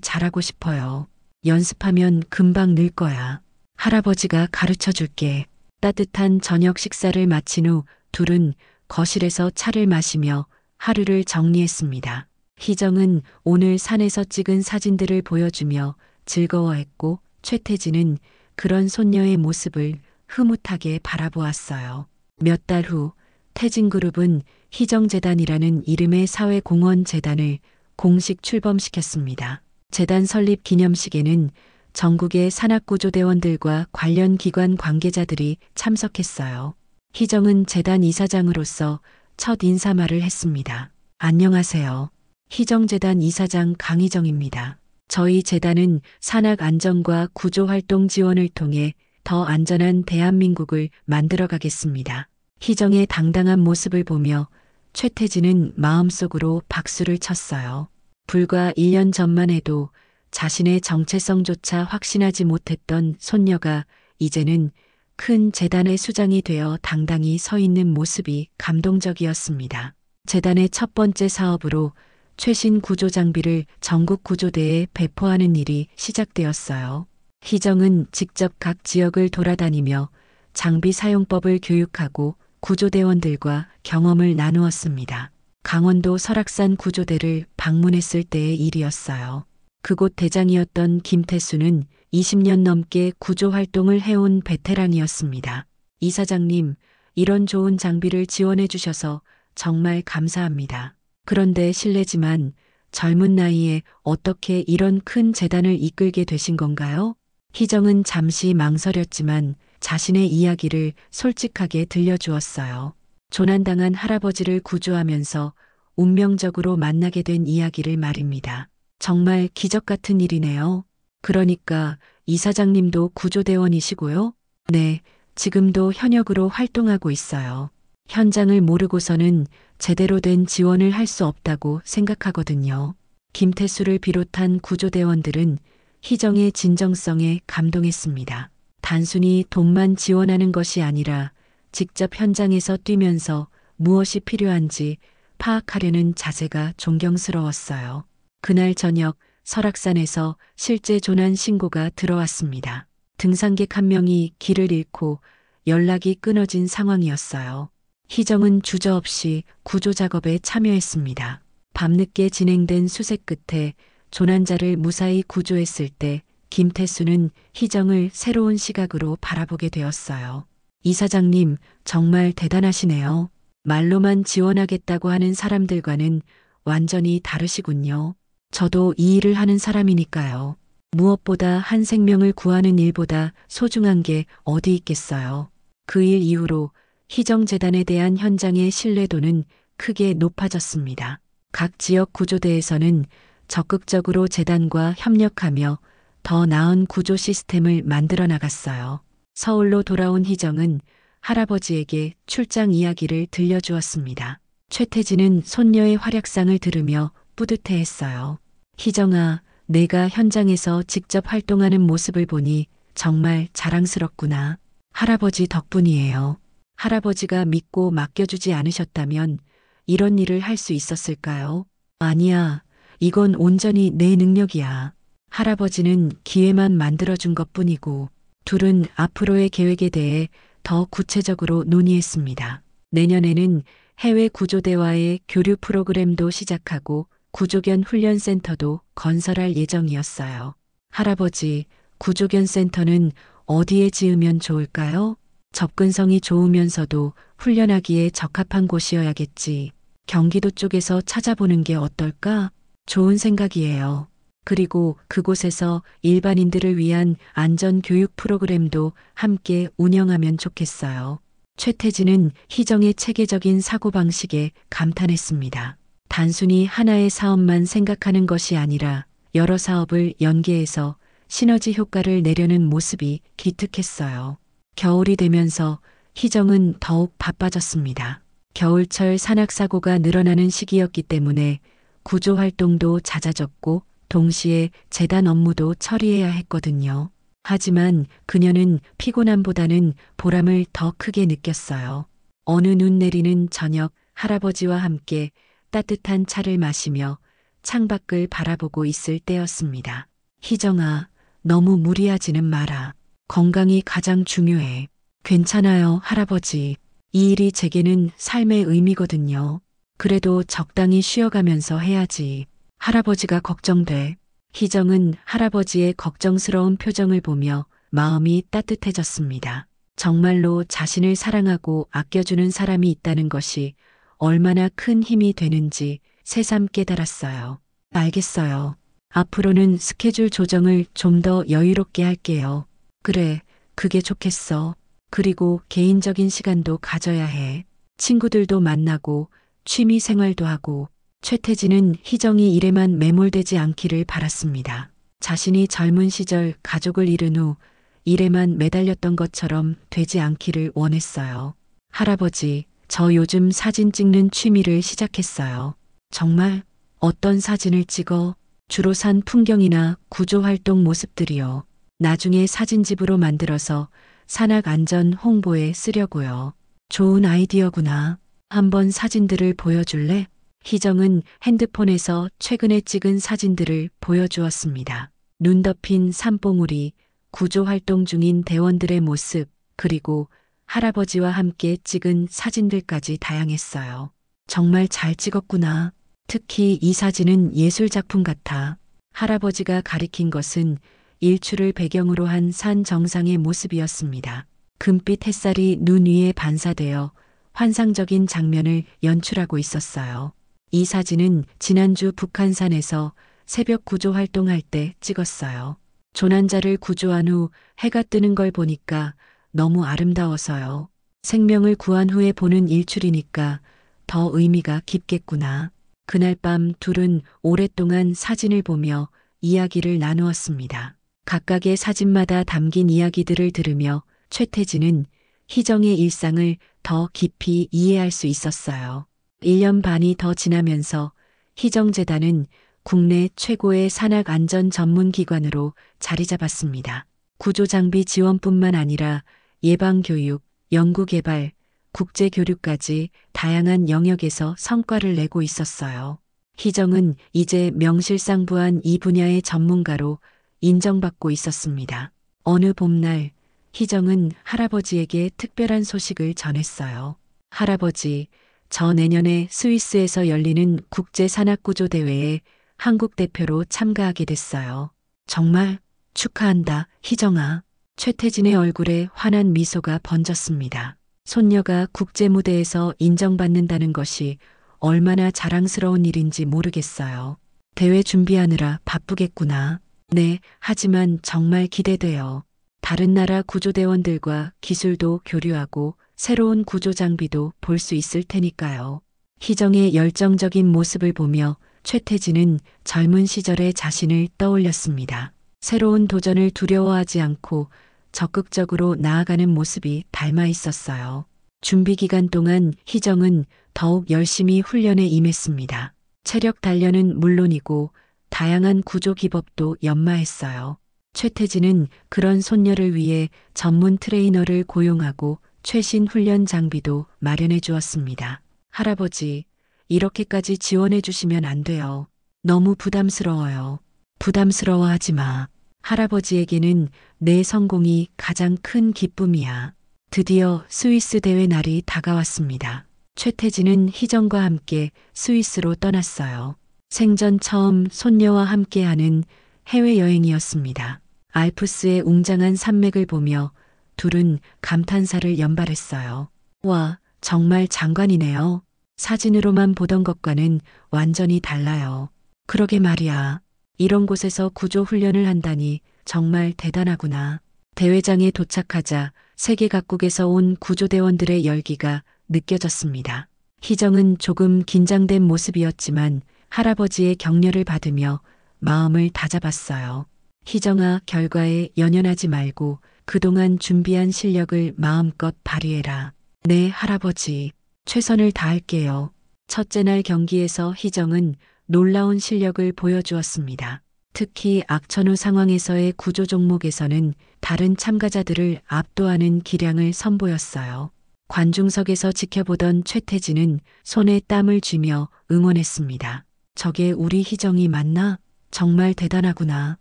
잘하고 싶어요. 연습하면 금방 늘 거야. 할아버지가 가르쳐 줄게. 따뜻한 저녁 식사를 마친 후 둘은 거실에서 차를 마시며 하루를 정리했습니다. 희정은 오늘 산에서 찍은 사진들을 보여주며 즐거워했고 최태진은 그런 손녀의 모습을 흐뭇하게 바라보았어요. 몇 달 후 태진그룹은 희정재단이라는 이름의 사회공헌재단을 공식 출범시켰습니다. 재단 설립 기념식에는 전국의 산악구조대원들과 관련 기관 관계자들이 참석했어요. 희정은 재단 이사장으로서 첫 인사말을 했습니다. 안녕하세요. 희정재단 이사장 강희정입니다. 저희 재단은 산악 안전과 구조활동 지원을 통해 더 안전한 대한민국을 만들어 가겠습니다. 희정의 당당한 모습을 보며 최태진은 마음속으로 박수를 쳤어요. 불과 1년 전만 해도 자신의 정체성조차 확신하지 못했던 손녀가 이제는 큰 재단의 수장이 되어 당당히 서 있는 모습이 감동적이었습니다. 재단의 첫 번째 사업으로 최신 구조 장비를 전국 구조대에 배포하는 일이 시작되었어요. 희정은 직접 각 지역을 돌아다니며 장비 사용법을 교육하고 구조대원들과 경험을 나누었습니다. 강원도 설악산 구조대를 방문했을 때의 일이었어요. 그곳 대장이었던 김태수는 20년 넘게 구조 활동을 해온 베테랑이었습니다. 이사장님, 이런 좋은 장비를 지원해 주셔서 정말 감사합니다. 그런데 실례지만 젊은 나이에 어떻게 이런 큰 재단을 이끌게 되신 건가요? 희정은 잠시 망설였지만 자신의 이야기를 솔직하게 들려주었어요. 조난당한 할아버지를 구조하면서 운명적으로 만나게 된 이야기를 말입니다. 정말 기적 같은 일이네요. 그러니까 이사장님도 구조대원이시고요? 네, 지금도 현역으로 활동하고 있어요. 현장을 모르고서는 제대로 된 지원을 할 수 없다고 생각하거든요. 김태수를 비롯한 구조대원들은 희정의 진정성에 감동했습니다. 단순히 돈만 지원하는 것이 아니라 직접 현장에서 뛰면서 무엇이 필요한지 파악하려는 자세가 존경스러웠어요. 그날 저녁 설악산에서 실제 조난 신고가 들어왔습니다. 등산객 한 명이 길을 잃고 연락이 끊어진 상황이었어요. 희정은 주저없이 구조 작업에 참여했습니다. 밤늦게 진행된 수색 끝에 조난자를 무사히 구조했을 때 김태수는 희정을 새로운 시각으로 바라보게 되었어요. 이사장님, 정말 대단하시네요. 말로만 지원하겠다고 하는 사람들과는 완전히 다르시군요. 저도 이 일을 하는 사람이니까요. 무엇보다 한 생명을 구하는 일보다 소중한 게 어디 있겠어요. 그 일 이후로 희정재단에 대한 현장의 신뢰도는 크게 높아졌습니다. 각 지역 구조대에서는 적극적으로 재단과 협력하며 더 나은 구조 시스템을 만들어 나갔어요. 서울로 돌아온 희정은 할아버지에게 출장 이야기를 들려주었습니다. 최태진은 손녀의 활약상을 들으며 뿌듯해했어요. 희정아, 내가 현장에서 직접 활동하는 모습을 보니 정말 자랑스럽구나. 할아버지 덕분이에요. 할아버지가 믿고 맡겨주지 않으셨다면 이런 일을 할 수 있었을까요? 아니야. 이건 온전히 내 능력이야. 할아버지는 기회만 만들어준 것뿐이고 둘은 앞으로의 계획에 대해 더 구체적으로 논의했습니다. 내년에는 해외 구조대와의 교류 프로그램도 시작하고 구조견 훈련센터도 건설할 예정이었어요. 할아버지, 구조견 센터는 어디에 지으면 좋을까요? 접근성이 좋으면서도 훈련하기에 적합한 곳이어야겠지. 경기도 쪽에서 찾아보는 게 어떨까? 좋은 생각이에요. 그리고 그곳에서 일반인들을 위한 안전교육 프로그램도 함께 운영하면 좋겠어요. 최태진은 희정의 체계적인 사고방식에 감탄했습니다. 단순히 하나의 사업만 생각하는 것이 아니라 여러 사업을 연계해서 시너지 효과를 내려는 모습이 기특했어요. 겨울이 되면서 희정은 더욱 바빠졌습니다. 겨울철 산악사고가 늘어나는 시기였기 때문에 구조 활동도 잦아졌고 동시에 재단 업무도 처리해야 했거든요. 하지만 그녀는 피곤함보다는 보람을 더 크게 느꼈어요. 어느 눈 내리는 저녁 할아버지와 함께 따뜻한 차를 마시며 창밖을 바라보고 있을 때였습니다. 희정아, 너무 무리하지는 마라. 건강이 가장 중요해. 괜찮아요, 할아버지. 이 일이 제게는 삶의 의미거든요. 그래도 적당히 쉬어가면서 해야지. 할아버지가 걱정돼. 희정은 할아버지의 걱정스러운 표정을 보며 마음이 따뜻해졌습니다. 정말로 자신을 사랑하고 아껴주는 사람이 있다는 것이 얼마나 큰 힘이 되는지 새삼 깨달았어요. 알겠어요. 앞으로는 스케줄 조정을 좀 더 여유롭게 할게요. 그래, 그게 좋겠어. 그리고 개인적인 시간도 가져야 해. 친구들도 만나고 취미 생활도 하고. 최태진은 희정이 일에만 매몰되지 않기를 바랐습니다. 자신이 젊은 시절 가족을 잃은 후 일에만 매달렸던 것처럼 되지 않기를 원했어요. 할아버지, 저 요즘 사진 찍는 취미를 시작했어요. 정말? 어떤 사진을 찍어? 주로 산 풍경이나 구조 활동 모습들이요. 나중에 사진집으로 만들어서 산악 안전 홍보에 쓰려고요. 좋은 아이디어구나. 한번 사진들을 보여줄래? 희정은 핸드폰에서 최근에 찍은 사진들을 보여주었습니다. 눈 덮인 산봉우리, 구조 활동 중인 대원들의 모습, 그리고 할아버지와 함께 찍은 사진들까지 다양했어요. 정말 잘 찍었구나. 특히 이 사진은 예술 작품 같아. 할아버지가 가리킨 것은 일출을 배경으로 한 산 정상의 모습이었습니다. 금빛 햇살이 눈 위에 반사되어 환상적인 장면을 연출하고 있었어요. 이 사진은 지난주 북한산에서 새벽 구조 활동할 때 찍었어요. 조난자를 구조한 후 해가 뜨는 걸 보니까 너무 아름다워서요. 생명을 구한 후에 보는 일출이니까 더 의미가 깊겠구나. 그날 밤 둘은 오랫동안 사진을 보며 이야기를 나누었습니다. 각각의 사진마다 담긴 이야기들을 들으며 최태진은 희정의 일상을 더 깊이 이해할 수 있었어요. 1년 반이 더 지나면서 희정재단은 국내 최고의 산악 안전 전문 기관으로 자리 잡았습니다. 구조 장비 지원뿐만 아니라 예방 교육, 연구 개발, 국제 교류까지 다양한 영역에서 성과를 내고 있었어요. 희정은 이제 명실상부한 이 분야의 전문가로 인정받고 있었습니다. 어느 봄날 희정은 할아버지에게 특별한 소식을 전했어요. 할아버지, 저 내년에 스위스에서 열리는 국제 산악구조 대회에 한국 대표로 참가하게 됐어요. 정말 축하한다, 희정아. 최태진의 얼굴에 환한 미소가 번졌습니다. 손녀가 국제 무대에서 인정받는다는 것이 얼마나 자랑스러운 일인지 모르겠어요. 대회 준비하느라 바쁘겠구나. 네, 하지만 정말 기대돼요. 다른 나라 구조대원들과 기술도 교류하고 새로운 구조 장비도 볼 수 있을 테니까요. 희정의 열정적인 모습을 보며 최태진은 젊은 시절의 자신을 떠올렸습니다. 새로운 도전을 두려워하지 않고 적극적으로 나아가는 모습이 닮아 있었어요. 준비 기간 동안 희정은 더욱 열심히 훈련에 임했습니다. 체력 단련은 물론이고 다양한 구조 기법도 연마했어요. 최태진은 그런 손녀를 위해 전문 트레이너를 고용하고 최신 훈련 장비도 마련해 주었습니다. 할아버지, 이렇게까지 지원해 주시면 안 돼요. 너무 부담스러워요. 부담스러워하지 마. 할아버지에게는 내 성공이 가장 큰 기쁨이야. 드디어 스위스 대회 날이 다가왔습니다. 최태진은 희정과 함께 스위스로 떠났어요. 생전 처음 손녀와 함께하는 해외여행이었습니다. 알프스의 웅장한 산맥을 보며 둘은 감탄사를 연발했어요. 와, 정말 장관이네요. 사진으로만 보던 것과는 완전히 달라요. 그러게 말이야. 이런 곳에서 구조 훈련을 한다니 정말 대단하구나. 대회장에 도착하자 세계 각국에서 온 구조대원들의 열기가 느껴졌습니다. 희정은 조금 긴장된 모습이었지만 할아버지의 격려를 받으며 마음을 다잡았어요. 희정아, 결과에 연연하지 말고 그동안 준비한 실력을 마음껏 발휘해라. 네, 할아버지. 최선을 다할게요. 첫째 날 경기에서 희정은 놀라운 실력을 보여주었습니다. 특히 악천후 상황에서의 구조 종목에서는 다른 참가자들을 압도하는 기량을 선보였어요. 관중석에서 지켜보던 최태진은 손에 땀을 쥐며 응원했습니다. 저게 우리 희정이 맞나? 정말 대단하구나.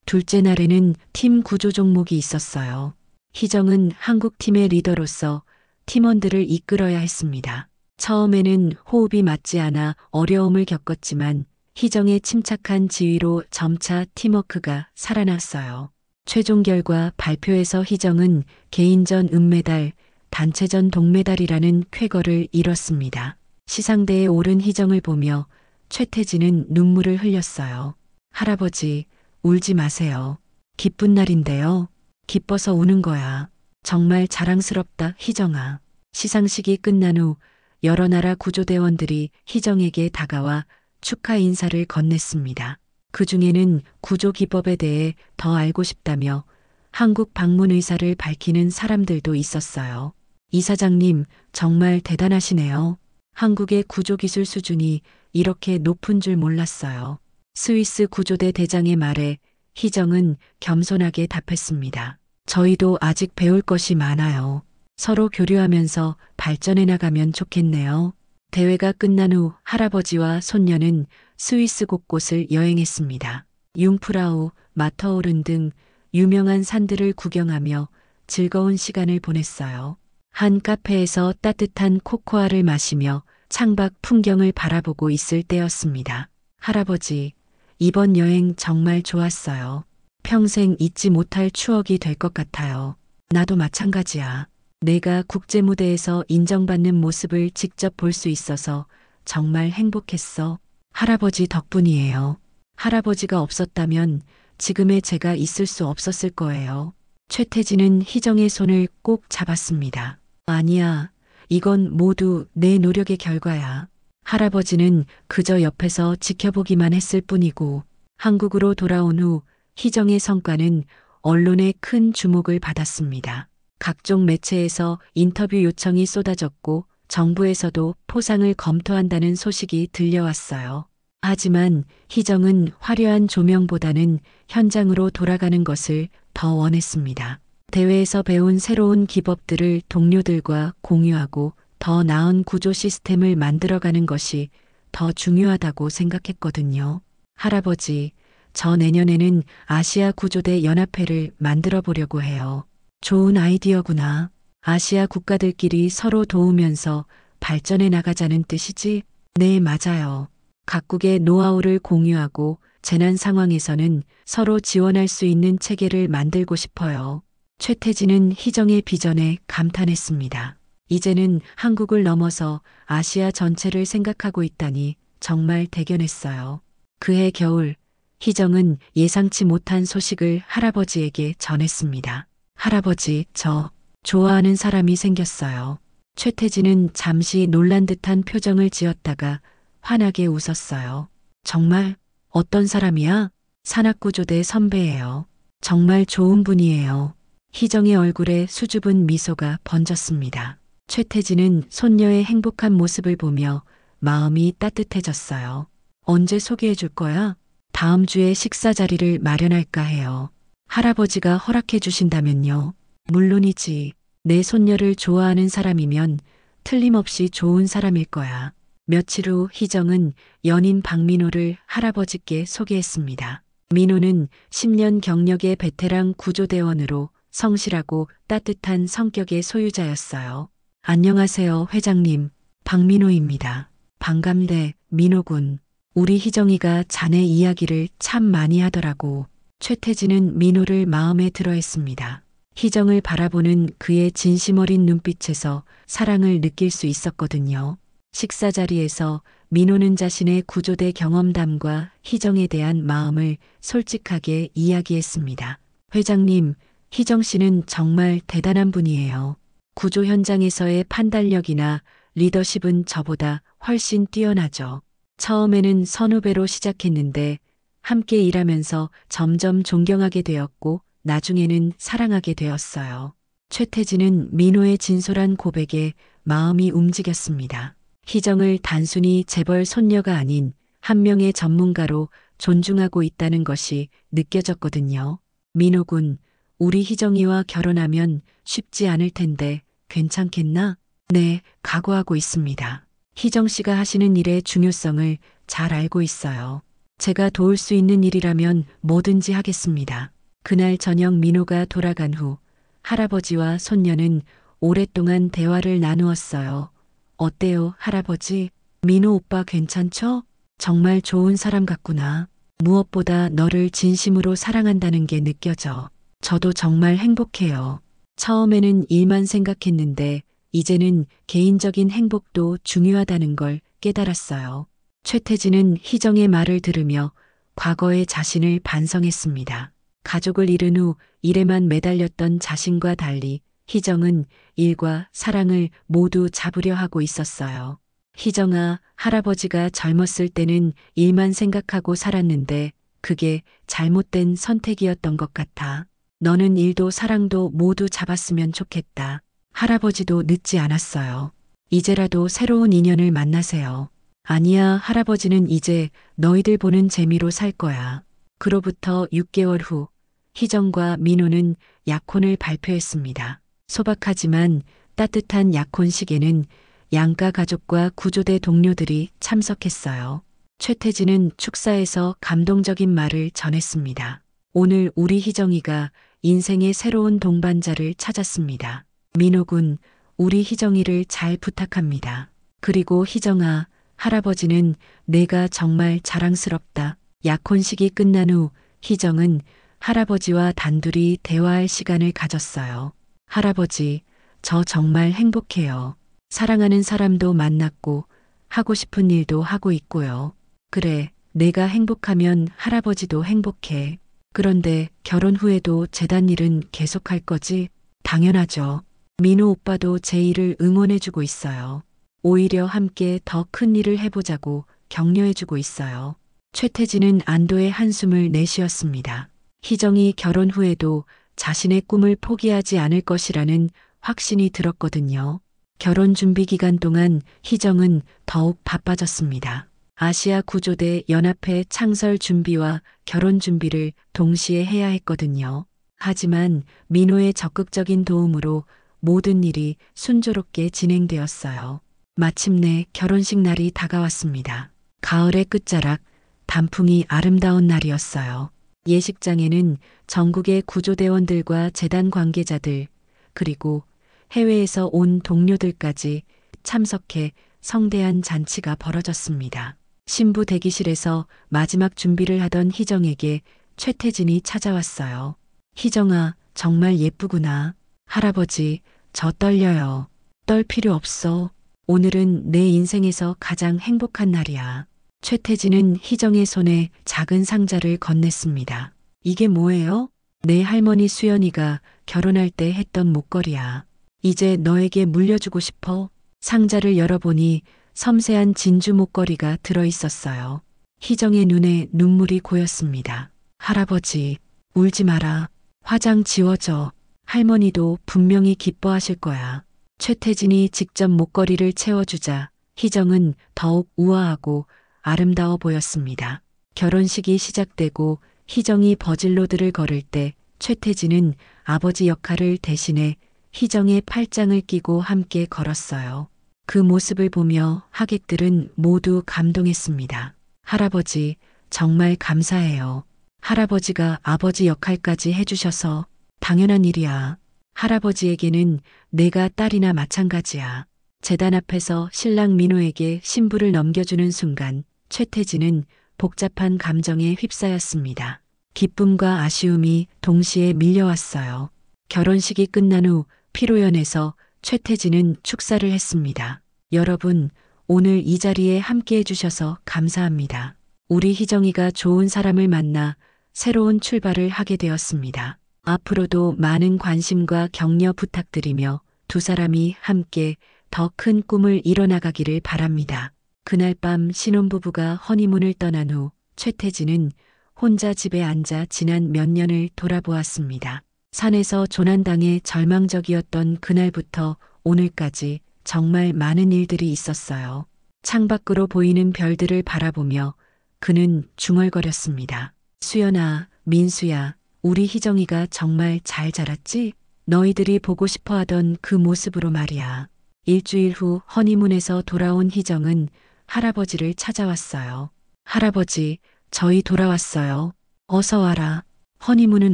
둘째 날에는 팀 구조 종목이 있었어요. 희정은 한국 팀의 리더로서 팀원들을 이끌어야 했습니다. 처음에는 호흡이 맞지 않아 어려움을 겪었지만 희정의 침착한 지휘로 점차 팀워크가 살아났어요. 최종 결과 발표에서 희정은 개인전 은메달, 단체전 동메달이라는 쾌거를 이뤘습니다. 시상대에 오른 희정을 보며 최태진은 눈물을 흘렸어요. 할아버지, 울지 마세요. 기쁜 날인데요. 기뻐서 우는 거야. 정말 자랑스럽다, 희정아. 시상식이 끝난 후 여러 나라 구조대원들이 희정에게 다가와 축하 인사를 건넸습니다. 그 중에는 구조 기법에 대해 더 알고 싶다며 한국 방문 의사를 밝히는 사람들도 있었어요. 이사장님, 정말 대단하시네요. 한국의 구조 기술 수준이 이렇게 높은 줄 몰랐어요. 스위스 구조대 대장의 말에 희정은 겸손하게 답했습니다. 저희도 아직 배울 것이 많아요. 서로 교류하면서 발전해 나가면 좋겠네요. 대회가 끝난 후 할아버지와 손녀는 스위스 곳곳을 여행했습니다. 융프라우, 마터오른 등 유명한 산들을 구경하며 즐거운 시간을 보냈어요. 한 카페에서 따뜻한 코코아를 마시며 창밖 풍경을 바라보고 있을 때였습니다. 할아버지, 이번 여행 정말 좋았어요. 평생 잊지 못할 추억이 될 것 같아요. 나도 마찬가지야. 내가 국제 무대에서 인정받는 모습을 직접 볼 수 있어서 정말 행복했어. 할아버지 덕분이에요. 할아버지가 없었다면 지금의 제가 있을 수 없었을 거예요. 최태진은 희정의 손을 꼭 잡았습니다. 아니야. 이건 모두 내 노력의 결과야. 할아버지는 그저 옆에서 지켜보기만 했을 뿐이고 한국으로 돌아온 후 희정의 성과는 언론의 큰 주목을 받았습니다. 각종 매체에서 인터뷰 요청이 쏟아졌고 정부에서도 포상을 검토한다는 소식이 들려왔어요. 하지만 희정은 화려한 조명보다는 현장으로 돌아가는 것을 더 원했습니다. 대회에서 배운 새로운 기법들을 동료들과 공유하고 더 나은 구조 시스템을 만들어가는 것이 더 중요하다고 생각했거든요. 할아버지, 저 내년에는 아시아 구조대 연합회를 만들어 보려고 해요. 좋은 아이디어구나. 아시아 국가들끼리 서로 도우면서 발전해 나가자는 뜻이지? 네, 맞아요. 각국의 노하우를 공유하고 재난 상황에서는 서로 지원할 수 있는 체계를 만들고 싶어요. 최태진은 희정의 비전에 감탄했습니다. 이제는 한국을 넘어서 아시아 전체를 생각하고 있다니 정말 대견했어요. 그해 겨울, 희정은 예상치 못한 소식을 할아버지에게 전했습니다. 할아버지, 저 좋아하는 사람이 생겼어요. 최태진은 잠시 놀란 듯한 표정을 지었다가 환하게 웃었어요. 정말? 어떤 사람이야? 산악구조대 선배예요. 정말 좋은 분이에요. 희정의 얼굴에 수줍은 미소가 번졌습니다. 최태진은 손녀의 행복한 모습을 보며 마음이 따뜻해졌어요. 언제 소개해 줄 거야? 다음 주에 식사 자리를 마련할까 해요. 할아버지가 허락해 주신다면요. 물론이지. 내 손녀를 좋아하는 사람이면 틀림없이 좋은 사람일 거야. 며칠 후 희정은 연인 박민호를 할아버지께 소개했습니다. 민호는 10년 경력의 베테랑 구조대원으로 성실하고 따뜻한 성격의 소유자였어요. 안녕하세요, 회장님. 박민호입니다. 반갑네, 민호군. 우리 희정이가 자네 이야기를 참 많이 하더라고. 최태진은 민호를 마음에 들어 했습니다. 희정을 바라보는 그의 진심 어린 눈빛에서 사랑을 느낄 수 있었거든요. 식사 자리에서 민호는 자신의 구조대 경험담과 희정에 대한 마음을 솔직하게 이야기했습니다. 회장님, 희정 씨는 정말 대단한 분이에요. 구조 현장에서의 판단력이나 리더십은 저보다 훨씬 뛰어나죠. 처음에는 선후배로 시작했는데 함께 일하면서 점점 존경하게 되었고 나중에는 사랑하게 되었어요. 최태진은 민호의 진솔한 고백에 마음이 움직였습니다. 희정을 단순히 재벌 손녀가 아닌 한 명의 전문가로 존중하고 있다는 것이 느껴졌거든요. 민호군, 우리 희정이와 결혼하면 쉽지 않을 텐데 괜찮겠나? 네, 각오하고 있습니다. 희정 씨가 하시는 일의 중요성을 잘 알고 있어요. 제가 도울 수 있는 일이라면 뭐든지 하겠습니다. 그날 저녁 민호가 돌아간 후 할아버지와 손녀는 오랫동안 대화를 나누었어요. 어때요, 할아버지? 민호 오빠 괜찮죠? 정말 좋은 사람 같구나. 무엇보다 너를 진심으로 사랑한다는 게 느껴져. 저도 정말 행복해요. 처음에는 일만 생각했는데 이제는 개인적인 행복도 중요하다는 걸 깨달았어요. 최태진은 희정의 말을 들으며 과거의 자신을 반성했습니다. 가족을 잃은 후 일에만 매달렸던 자신과 달리 희정은 일과 사랑을 모두 잡으려 하고 있었어요. 희정아, 할아버지가 젊었을 때는 일만 생각하고 살았는데 그게 잘못된 선택이었던 것 같아. 너는 일도 사랑도 모두 잡았으면 좋겠다. 할아버지도 늦지 않았어요. 이제라도 새로운 인연을 만나세요. 아니야, 할아버지는 이제 너희들 보는 재미로 살 거야. 그로부터 6개월 후 희정과 민호는 약혼을 발표했습니다. 소박하지만 따뜻한 약혼식에는 양가 가족과 구조대 동료들이 참석했어요. 최태진은 축사에서 감동적인 말을 전했습니다. 오늘 우리 희정이가 인생의 새로운 동반자를 찾았습니다. 민호군, 우리 희정이를 잘 부탁합니다. 그리고 희정아, 할아버지는 내가 정말 자랑스럽다. 약혼식이 끝난 후 희정은 할아버지와 단둘이 대화할 시간을 가졌어요. 할아버지, 저 정말 행복해요. 사랑하는 사람도 만났고 하고 싶은 일도 하고 있고요. 그래, 내가 행복하면 할아버지도 행복해. 그런데 결혼 후에도 재단 일은 계속할 거지? 당연하죠. 민호 오빠도 제 일을 응원해주고 있어요. 오히려 함께 더 큰 일을 해보자고 격려해주고 있어요. 최태진은 안도의 한숨을 내쉬었습니다. 희정이 결혼 후에도 자신의 꿈을 포기하지 않을 것이라는 확신이 들었거든요. 결혼 준비 기간 동안 희정은 더욱 바빠졌습니다. 아시아 구조대 연합회 창설 준비와 결혼 준비를 동시에 해야 했거든요. 하지만 민호의 적극적인 도움으로 모든 일이 순조롭게 진행되었어요. 마침내 결혼식 날이 다가왔습니다. 가을의 끝자락, 단풍이 아름다운 날이었어요. 예식장에는 전국의 구조대원들과 재단 관계자들, 그리고 해외에서 온 동료들까지 참석해 성대한 잔치가 벌어졌습니다. 신부 대기실에서 마지막 준비를 하던 희정에게 최태진이 찾아왔어요. 희정아, 정말 예쁘구나. 할아버지, 저 떨려요. 떨 필요 없어. 오늘은 내 인생에서 가장 행복한 날이야. 최태진은 희정의 손에 작은 상자를 건넸습니다. 이게 뭐예요? 내 할머니 수연이가 결혼할 때 했던 목걸이야. 이제 너에게 물려주고 싶어. 상자를 열어보니 섬세한 진주 목걸이가 들어있었어요. 희정의 눈에 눈물이 고였습니다. 할아버지, 울지 마라. 화장 지워져. 할머니도 분명히 기뻐하실 거야. 최태진이 직접 목걸이를 채워주자 희정은 더욱 우아하고 아름다워 보였습니다. 결혼식이 시작되고 희정이 버질로드를 걸을 때 최태진은 아버지 역할을 대신해 희정의 팔짱을 끼고 함께 걸었어요. 그 모습을 보며 하객들은 모두 감동했습니다. 할아버지, 정말 감사해요. 할아버지가 아버지 역할까지 해주셔서 당연한 일이야. 할아버지에게는 내가 딸이나 마찬가지야. 재단 앞에서 신랑 민호에게 신부를 넘겨주는 순간 최태진은 복잡한 감정에 휩싸였습니다. 기쁨과 아쉬움이 동시에 밀려왔어요. 결혼식이 끝난 후 피로연에서 최태진은 축사를 했습니다. 여러분, 오늘 이 자리에 함께 해주셔서 감사합니다. 우리 희정이가 좋은 사람을 만나 새로운 출발을 하게 되었습니다. 앞으로도 많은 관심과 격려 부탁드리며 두 사람이 함께 더 큰 꿈을 이뤄나가기를 바랍니다. 그날 밤 신혼부부가 허니문을 떠난 후 최태진은 혼자 집에 앉아 지난 몇 년을 돌아보았습니다. 산에서 조난당해 절망적이었던 그날부터 오늘까지 정말 많은 일들이 있었어요. 창밖으로 보이는 별들을 바라보며 그는 중얼거렸습니다. 수연아, 민수야, 우리 희정이가 정말 잘 자랐지? 너희들이 보고 싶어 하던 그 모습으로 말이야. 일주일 후 허니문에서 돌아온 희정은 할아버지를 찾아왔어요. 할아버지, 저희 돌아왔어요. 어서 와라. 허니문은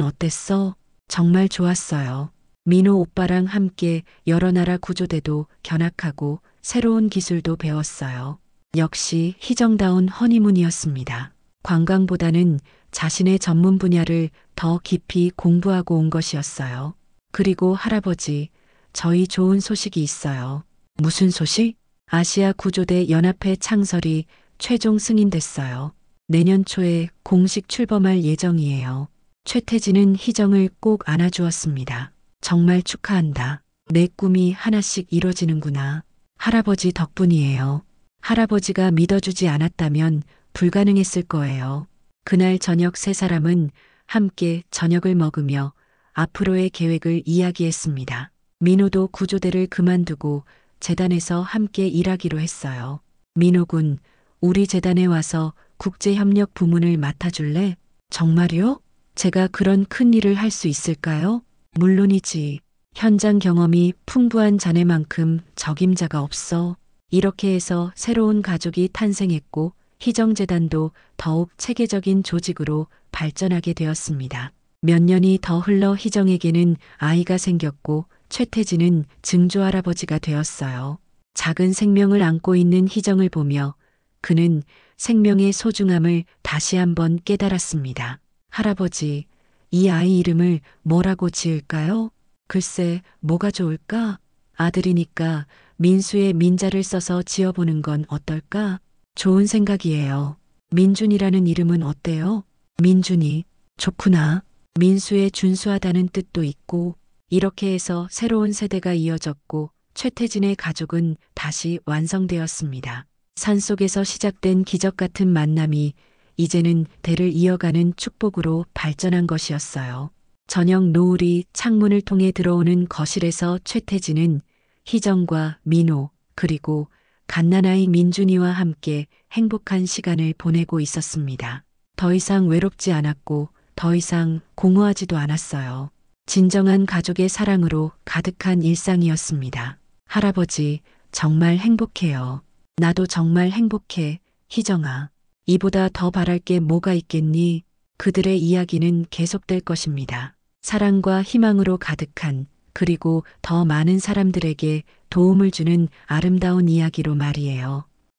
어땠어? 정말 좋았어요. 민호 오빠랑 함께 여러 나라 구조대도 견학하고 새로운 기술도 배웠어요. 역시 희정다운 허니문이었습니다. 관광보다는 자신의 전문 분야를 더 깊이 공부하고 온 것이었어요. 그리고 할아버지, 저희 좋은 소식이 있어요. 무슨 소식? 아시아 구조대 연합회 창설이 최종 승인됐어요. 내년 초에 공식 출범할 예정이에요. 최태진은 희정을 꼭 안아주었습니다. 정말 축하한다. 내 꿈이 하나씩 이뤄지는구나. 할아버지 덕분이에요. 할아버지가 믿어주지 않았다면 불가능했을 거예요. 그날 저녁 세 사람은 함께 저녁을 먹으며 앞으로의 계획을 이야기했습니다. 민호도 구조대를 그만두고 재단에서 함께 일하기로 했어요. 민호군, 우리 재단에 와서 국제협력 부문을 맡아줄래? 정말요? 제가 그런 큰 일을 할 수 있을까요? 물론이지. 현장 경험이 풍부한 자네만큼 적임자가 없어. 이렇게 해서 새로운 가족이 탄생했고 희정재단도 더욱 체계적인 조직으로 발전하게 되었습니다. 몇 년이 더 흘러 희정에게는 아이가 생겼고 최태진은 증조할아버지가 되었어요. 작은 생명을 안고 있는 희정을 보며 그는 생명의 소중함을 다시 한번 깨달았습니다. 할아버지, 이 아이 이름을 뭐라고 지을까요? 글쎄, 뭐가 좋을까? 아들이니까 민수의 민자를 써서 지어보는 건 어떨까? 좋은 생각이에요. 민준이라는 이름은 어때요? 민준이. 좋구나. 민수의 준수하다는 뜻도 있고, 이렇게 해서 새로운 세대가 이어졌고 최태진의 가족은 다시 완성되었습니다. 산속에서 시작된 기적 같은 만남이 이제는 대를 이어가는 축복으로 발전한 것이었어요. 저녁 노을이 창문을 통해 들어오는 거실에서 최태진은 희정과 민호 그리고 갓난아이 민준이와 함께 행복한 시간을 보내고 있었습니다. 더 이상 외롭지 않았고 더 이상 공허하지도 않았어요. 진정한 가족의 사랑으로 가득한 일상이었습니다. 할아버지, 정말 행복해요. 나도 정말 행복해, 희정아. 이보다 더 바랄 게 뭐가 있겠니? 그들의 이야기는 계속될 것입니다. 사랑과 희망으로 가득한, 그리고 더 많은 사람들에게 도움을 주는 아름다운 이야기로 말이에요.